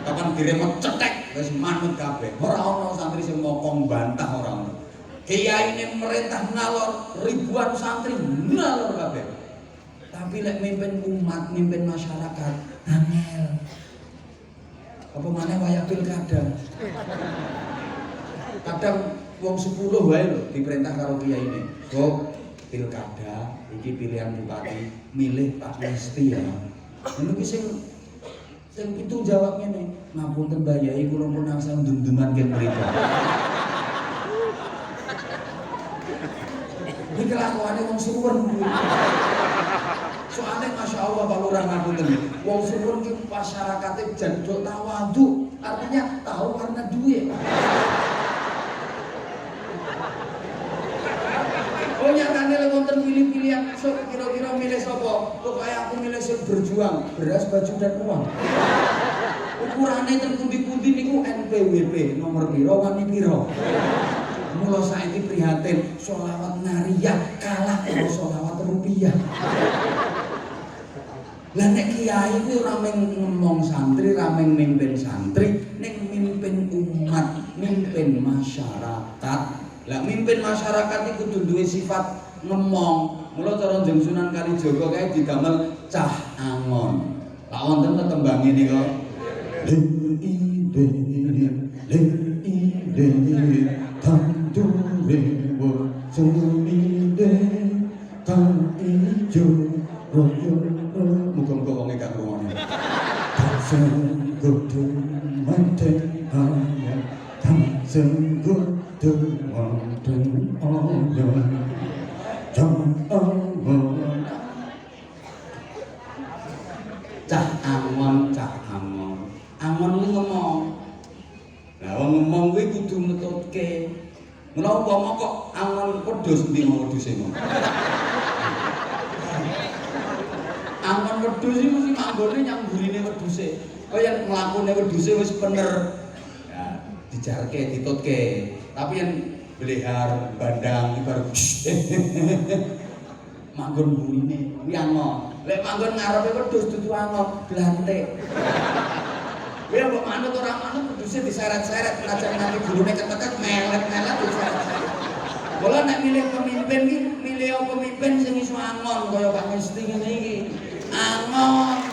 Kapan diremot cetek wis manut kabeh. Ora ana santri sing mokong bantah ora ono. Kiai ini merintah ngalor, ribuan santri ngalor kabeh. Tapi lek mimpin umat, mimpin masyarakat, angel. Apa maneh wayah pilkada. Kadang wong 10 wae lho diperintah karo kiai ini. So, pilkada iki pilihan bupati, milih Pak Lesti ya. Ngono ki sing itu jawab ngene, ngapunten Mbah Yai kula pun angsal ndum-nduman kene mriku. Iki kelakuane wong suwun kuwi. Soalnya Masya Allah Pak Lurah ngapunten, wong suwun ki masyarakate jaduk tawadhu, artinya tahu karena duit. Oh nyatane lek wonten pilih-pilihan, sok kira-kira milih sapa? Pokoke aku milih sing berjuang, beras, baju dan uang. Ukurane teng pundi-pundi niku NPWP nomor piro wani piro. Mula saiki prihatin sholawat nariyah kalah karo sholawat rupiah. Lah nek kiai kuwi ora mung ngomong santri, ora mung mimpin santri, nek mimpin umat, mimpin mimpin masyarakat. Lah mimpin masyarakat itu kudu duwe sifat ngemong. Mula cara Jeneng Sunan Kalijaga kae didamel cah angon. Lah wonten tetembange nika. Tandure sumide kang ijo royo muga-muga wong gak ngrungokne. Senggutu manteng hanya senggutu manteng hanya cah angon angon kuwi ngomong. Lah wong ngomong kuwi kudu metutke. Mula umpama kok angon wedhus ndi mau wedhuse mau. Angon wedhus iki mesti manggone nyang gurine wedhuse. Kaya mlakune wedhuse wis bener. Ya, dijarke, ditutke. Tapi yang belehar, bandang ibarat manggon gurine kuwi angon. Lek manggon ngarepe wedhus dudu angon, blantek. Ya mbok manut ora manut wedhuse diseret-seret aja nganti gurune ketetek melet-melet diseret-seret. Kula nek milih pemimpin iki milih pemimpin sing iso angon kaya Pak Mesti ngene iki. Angon.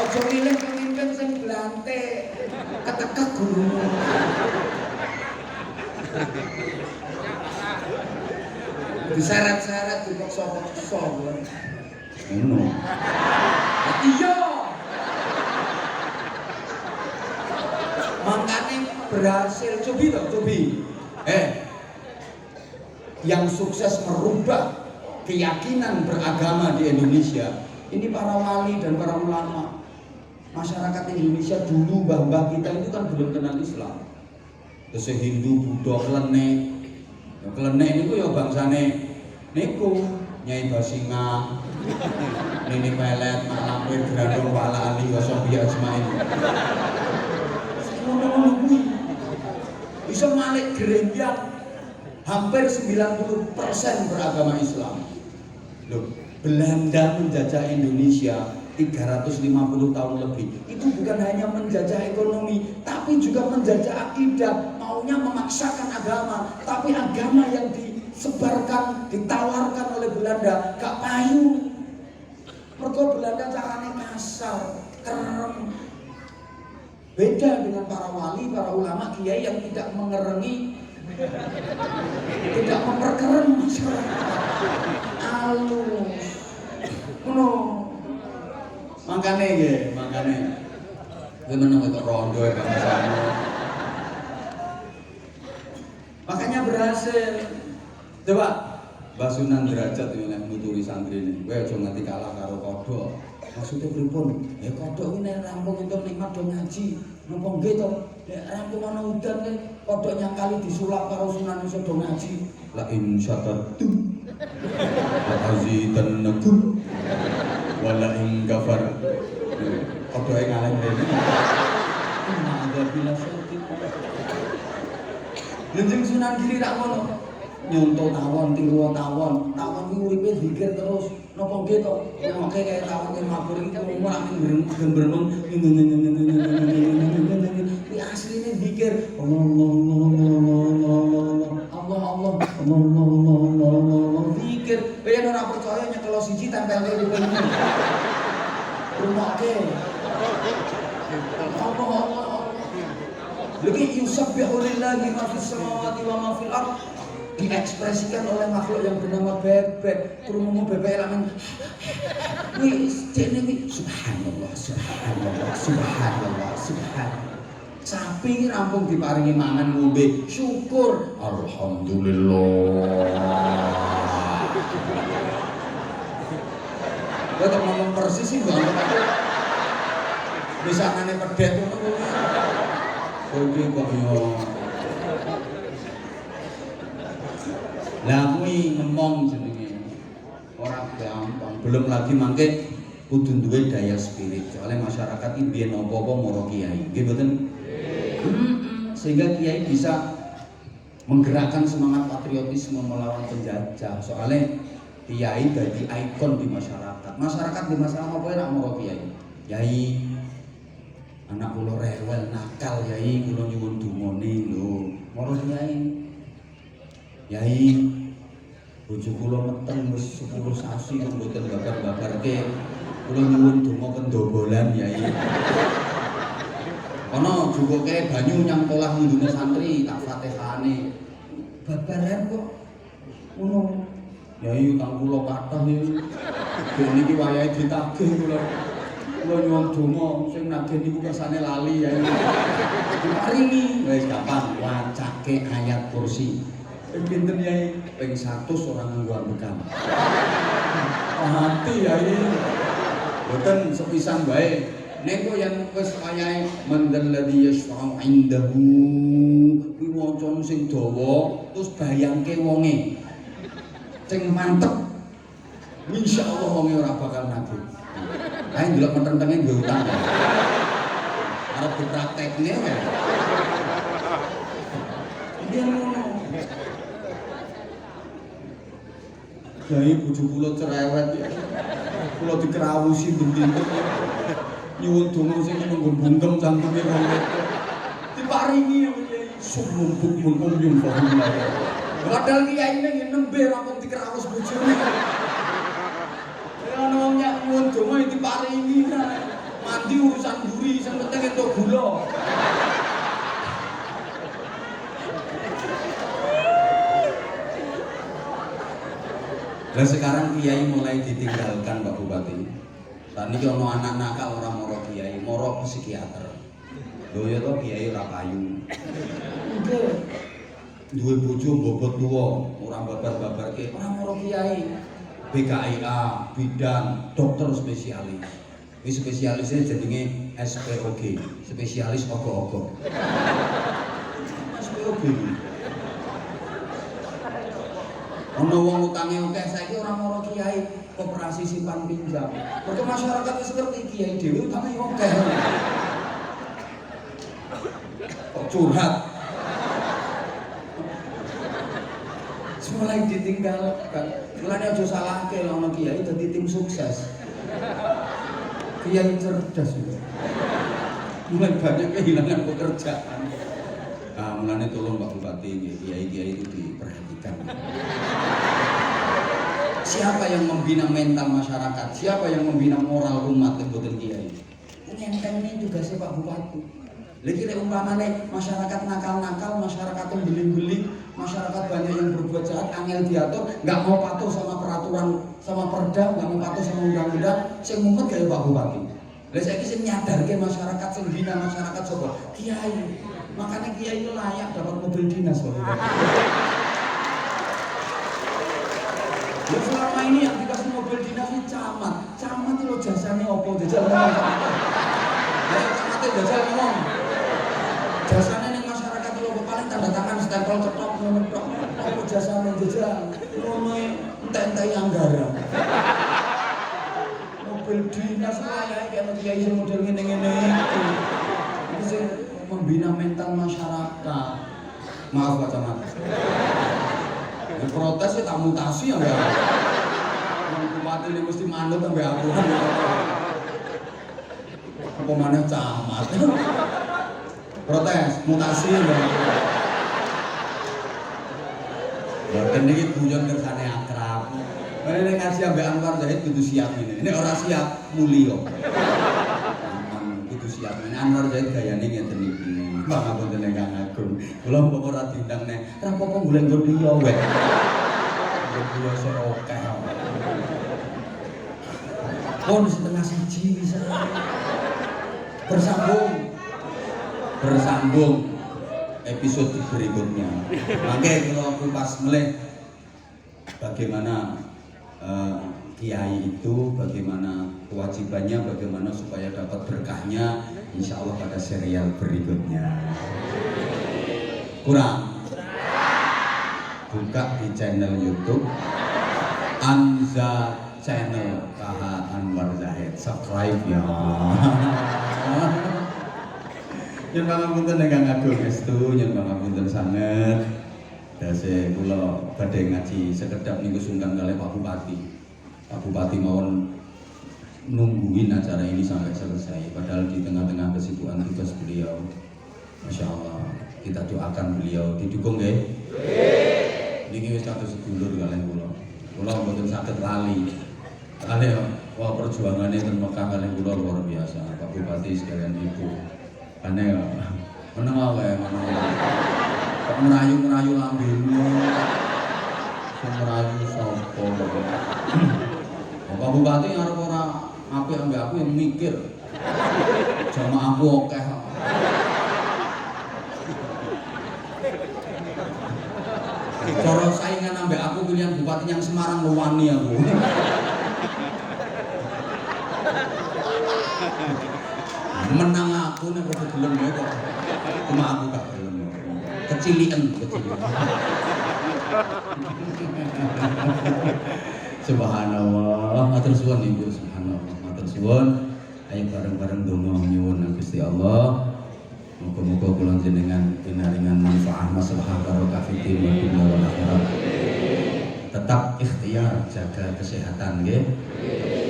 Ojo milih pemimpin sing blantek. Ketekek gurune. Diseret-seret dipaksa-paksa. Ngono. Iya. Makanya berhasil cobi. Yang sukses merubah keyakinan beragama di Indonesia ini para wali dan para ulama. Masyarakat Indonesia dulu mbah-mbah kita itu kan belum kenal Islam. Terus Hindu, Buddha, Klenek. Ya Klenek niku ya bangsane niku Nyai Basinga, Nini Pelet, Mak Lampir, Grandong, Wala Ali, Wasobi Ajmain. Bisa malik gerembiak hampir 90% beragama Islam. Loh, Belanda menjajah Indonesia 350 tahun lebih. Itu bukan hanya menjajah ekonomi, tapi juga menjajah akidah. Maunya memaksakan agama, tapi agama yang disebarkan, ditawarkan oleh Belanda gak payu. Mergo Belanda caranya kasar, kerem. Beda dengan para wali, para ulama, kiai yang tidak mengerengi, tidak memperkeren masyarakat. Halus. Ngono. Makane. Gimana kok rondo ya bangsa. Makanya berhasil. Coba Mbah Sunan Derajat yang nuturi santri ini. Kowe aja nganti kalah karo kodhok. Maksudnya pripun? Ya kodhok iki nek rampung entuk nikmat do ngaji. Napa nggih to? Nek rampung ana udan nek kodhok nyangkali disulap karo Sunan iso do ngaji. La in syakartum wa azidannakum wa la in kafar. Kodhoke ngaleng rene. Ada bila sakit. Jeneng Sunan Giri rak ngono. Nyonto tawon, tiru tawon kuwi uripe zikir terus. Napa nggih to? Ngoke kaya tawon sing mabur iki umur amin gembreng. Kuwi asline zikir. Allah. Zikir. Kowe ora percaya nyekelo siji tempel di kuping. Rumokke. Allah. Lagi yusabbihu lillahi ma fis samawati wa ma fil ardh. Diekspresikan oleh makhluk yang bernama bebek. Krungu bebek lamen wis dene iki subhanallah. Sapi rampung diparingi mangan ngombe, syukur alhamdulillah. Kowe kok ngomong persis sih Bang. Bisangane pedhet ngono kuwi. Kowe kok yo lah kuwi ngomong jenenge ora gampang. Belum lagi mangke kudu duwe daya spirit. Soalnya masyarakat iki biyen apa-apa mara kiai. Nggih mboten? Sehingga kiai bisa menggerakkan semangat patriotisme melawan penjajah. Soalnya kiai dadi ikon di masyarakat. Masyarakat di masyarakat apa ora mara kiai. Kiai Anak kula rewel nakal Yai, kula nyuwun dungane lho. Moro Yai. Yai, bojo kula meteng wis 10 sasi kok mboten babar-babarke. Kula nyuwun donga kendobolan Yai. Ana jukuke banyu nyang tolah ngundune santri tak Fatihane. Babaran kok ngono. Yai utang kula kathah iki. Ben iki wayahe ditagih kula. Kula nyuwun donga sing nagih niku kersane lali Yai. Diparingi wis gampang wacake ayat kursi. Pinten Yai? Ping 100 ora nganggo ambekan. Mati Yai. Boten sepisan bae. Nek kok yen wis wayahe mandal ladzi yashfa'u 'indahu kuwi wacane sing dawa terus bayangke wonge. Sing mantep. Insyaallah wonge ora bakal nagih. Ayo ndelok menteng-tenge nggo utang. Arep dipraktekne ya. Iki ngono. Yai bojo kula cerewet ya. Kula dikrawusi ndendek. Nyuwun donga sing nggon bungkem jantunge wong wedok. Diparingi ya Yai sumumbuk mun yung bahula. Padahal kiyaine yen nembe ra pun dikrawus bojone. Ya ana wong nyuwun donga diparingi kae. Mandi urusan mburi sing penting entuk gula. Lah sekarang kiai mulai ditinggalkan Pak Bupati. Saat ini ono anak nakal orang moro kiai, moro psikiater. Lho ya to kiai ora payu. Duwe bojo bobot tuwa, ora babar-babarke, ora moro kiai. BKIA, bidan, dokter spesialis. Wis spesialisnya jenenge SPOG, spesialis ogo-ogo. SPOG. Ono wong utange akeh saiki ora moro kiai, koperasi simpan pinjam. Mergo masyarakat wis ngerti kiai dhewe utange akeh. Kok curhat. Mulai ditinggalkan. Mulane aja salahke lho ono kiai dadi tim sukses. Kiai cerdas juga. Mulai banyak kehilangan pekerjaan. Nah, mulane tolong Pak Bupati, kiai-kiai itu diperhatikan. Siapa yang membina mental masyarakat? Siapa yang membina moral umat mboten kiai? Ngenteng juga sih Pak Bupati. Lagi umpamane masyarakat nakal-nakal, masyarakat yang beli-beli, masyarakat banyak yang berbuat jahat, angel diatur, nggak mau patuh sama peraturan, sama perda, nggak mau patuh sama undang-undang, sing mumet gaya Pak Bupati. Lah saiki sing nyadarke masyarakat, sing bina masyarakat sapa? Kiai. Makanya kiai itu layak dapat mobil dinas Pak Bupati. Ya selama ini yang dikasih mobil dinas itu camat. Camat itu jasanya apa? Jajal ngomong. Ya camatnya jajal ngomong. Jasanya ning masyarakat itu paling tanda tangan stempel cetok ngono tok. Apa jasane jajal? Ngono entek-entek anggaran. Mobil dinas layak kayak kiai sing model ngene-ngene iki. Iki sing membina mental masyarakat. Maaf Pak Camat. Ya protes ya tak mutasi ya enggak. Yang bupati ini mesti manut sampai aku. Apa mana camat? Protes, mutasi ya. Boten iki guyon kersane akrab. Mene ngasih ambek Anwar Zahid kudu siap ini. Ini ora siap mulya. Kudu siap. Ini Anwar Zahid gayane ngeten iki. Pangapunten Kang Agung. Kula mbok ora diundang nek ra apa-apa golek nggon liya wek. Kula sing akeh. Pon setengah siji bisa. Bersambung episode berikutnya. Mangke kalau kupas meleh bagaimana kiai itu, bagaimana kewajibannya, bagaimana supaya dapat berkahnya, insya Allah pada serial berikutnya. Kurang? Buka di channel YouTube Anza Channel KH Anwar Zahid, subscribe ya. Nyun pangapunten ingkang agung estu, nyun pangapunten sanget. Dase kula badhe ngaji sekedhap niku sungkan kalih Pak Bupati. Pak Bupati mawon nungguin acara ini sampai selesai. Padahal di tengah-tengah kesibukan tugas beliau, Masya Allah, kita doakan beliau didukung ya. Niki wis kados sedulur kalian kula mboten saged lali. Kali wah perjuangannya ten Mekah kalian kula luar biasa. Pak Bupati sekalian Ibu. Kane meneng wae kok merayu-merayu lambemu. Sing merayu sapa? Pak Bupati arep ora apik ambek aku yang mikir. Jamaahku akeh. Cara saingan ambek aku pilihan bupati yang Semarang luwani aku. Menang aku nek kok gelem ya kok. Cuma aku gak gelem. Kecilian. Subhanallah, matur suwun Ibu, subhanallah, matur suwun. Ayo bareng-bareng donga nyuwun Gusti Allah. Muga-muga kula jenengan pinaringan manfaat maslahah barokah fiddin wa dunya wal akhirat. Tetap ikhtiar jaga kesehatan nggih.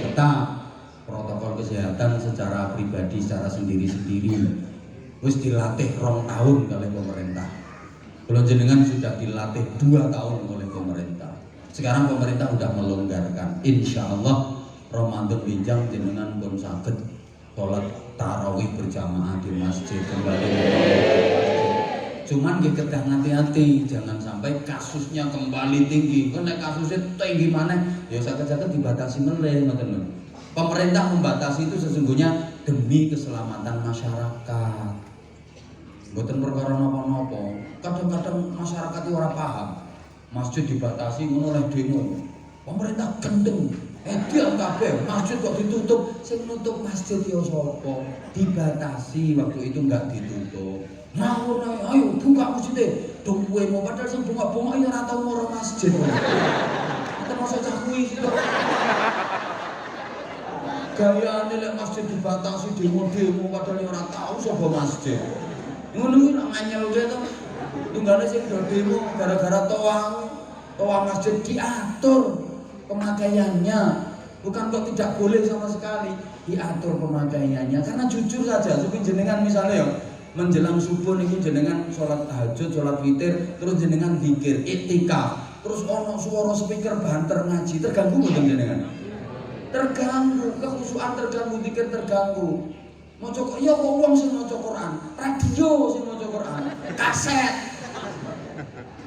Tetap protokol kesehatan secara pribadi, secara sendiri-sendiri. Wis dilatih 2 tahun oleh pemerintah. Kula jenengan sudah dilatih 2 tahun oleh pemerintah. Sekarang pemerintah sudah melonggarkan. Insya Allah Ramadan winjang jenengan pun saged sholat tarawih berjamaah di masjid kembali. Cuman kita kedah hati-hati, jangan sampai kasusnya kembali tinggi. Karena kasusnya tinggi mana? Ya sakit-sakit dibatasi meleh, pemerintah membatasi itu sesungguhnya demi keselamatan masyarakat. Bukan perkara napa-napa. Kadang-kadang masyarakat itu ora paham. Masjid dibatasi ngono oleh demo. Pemerintah gendeng. Diam kabeh, masjid kok ditutup. Sing nutup masjid ya sapa? Dibatasi, waktu itu enggak ditutup. Ngawur ayo buka masjid. Duwemu padahal sing bunga-bunga ya ora tau moro masjid. Termasuk cakui sih. Gayane lek masjid dibatasi demo-demo padahal ya ora tau sapa masjid. Ngono kuwi nak anyel ge to. Tunggale sing do demo gara-gara toa masjid diatur pemakaiannya. Bukan kok tidak boleh sama sekali, diatur pemakaiannya. Karena jujur saja, supaya jenengan misalnya ya menjelang subuh niku jenengan sholat tahajud, sholat witir, terus jenengan zikir, iktikaf, terus ono suara speaker banter ngaji, terganggu mboten jenengan? Terganggu, kekhusyukan terganggu, zikir terganggu. Maca kok ya wong sing maca Quran, radio sing maca Quran, kaset.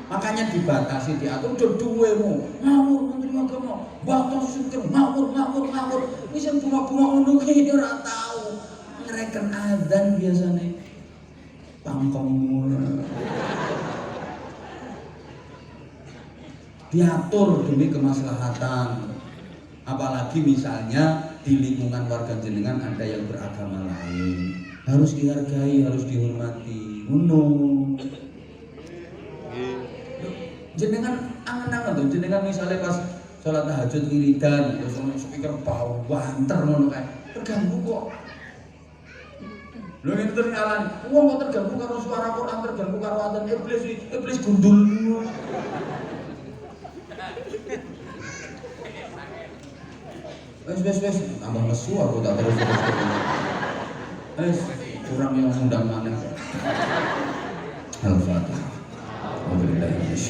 Makanya dibatasi, diatur udah duwemu. Ngawur menteri agama, batasi zikir, ngawur. Wis sing bunga-bunga ngono ki ora tau. Ngereken adzan biasane. Pangkongmu. Diatur demi kemaslahatan. Apalagi misalnya di lingkungan warga jenengan ada yang beragama lain, harus dihargai, harus dihormati. Jenengan angen-angen tuh, jenengan misalnya pas sholat tahajud wiridan, terus speaker bau banter ngono kae, terganggu kok. Lho ini ternyata, wong kok terganggu karo suara Quran, terganggu karo adzan iblis gundul. Wes, tambah lesu aku tak terus. Kurang yang undang mana. Al-Fatihah.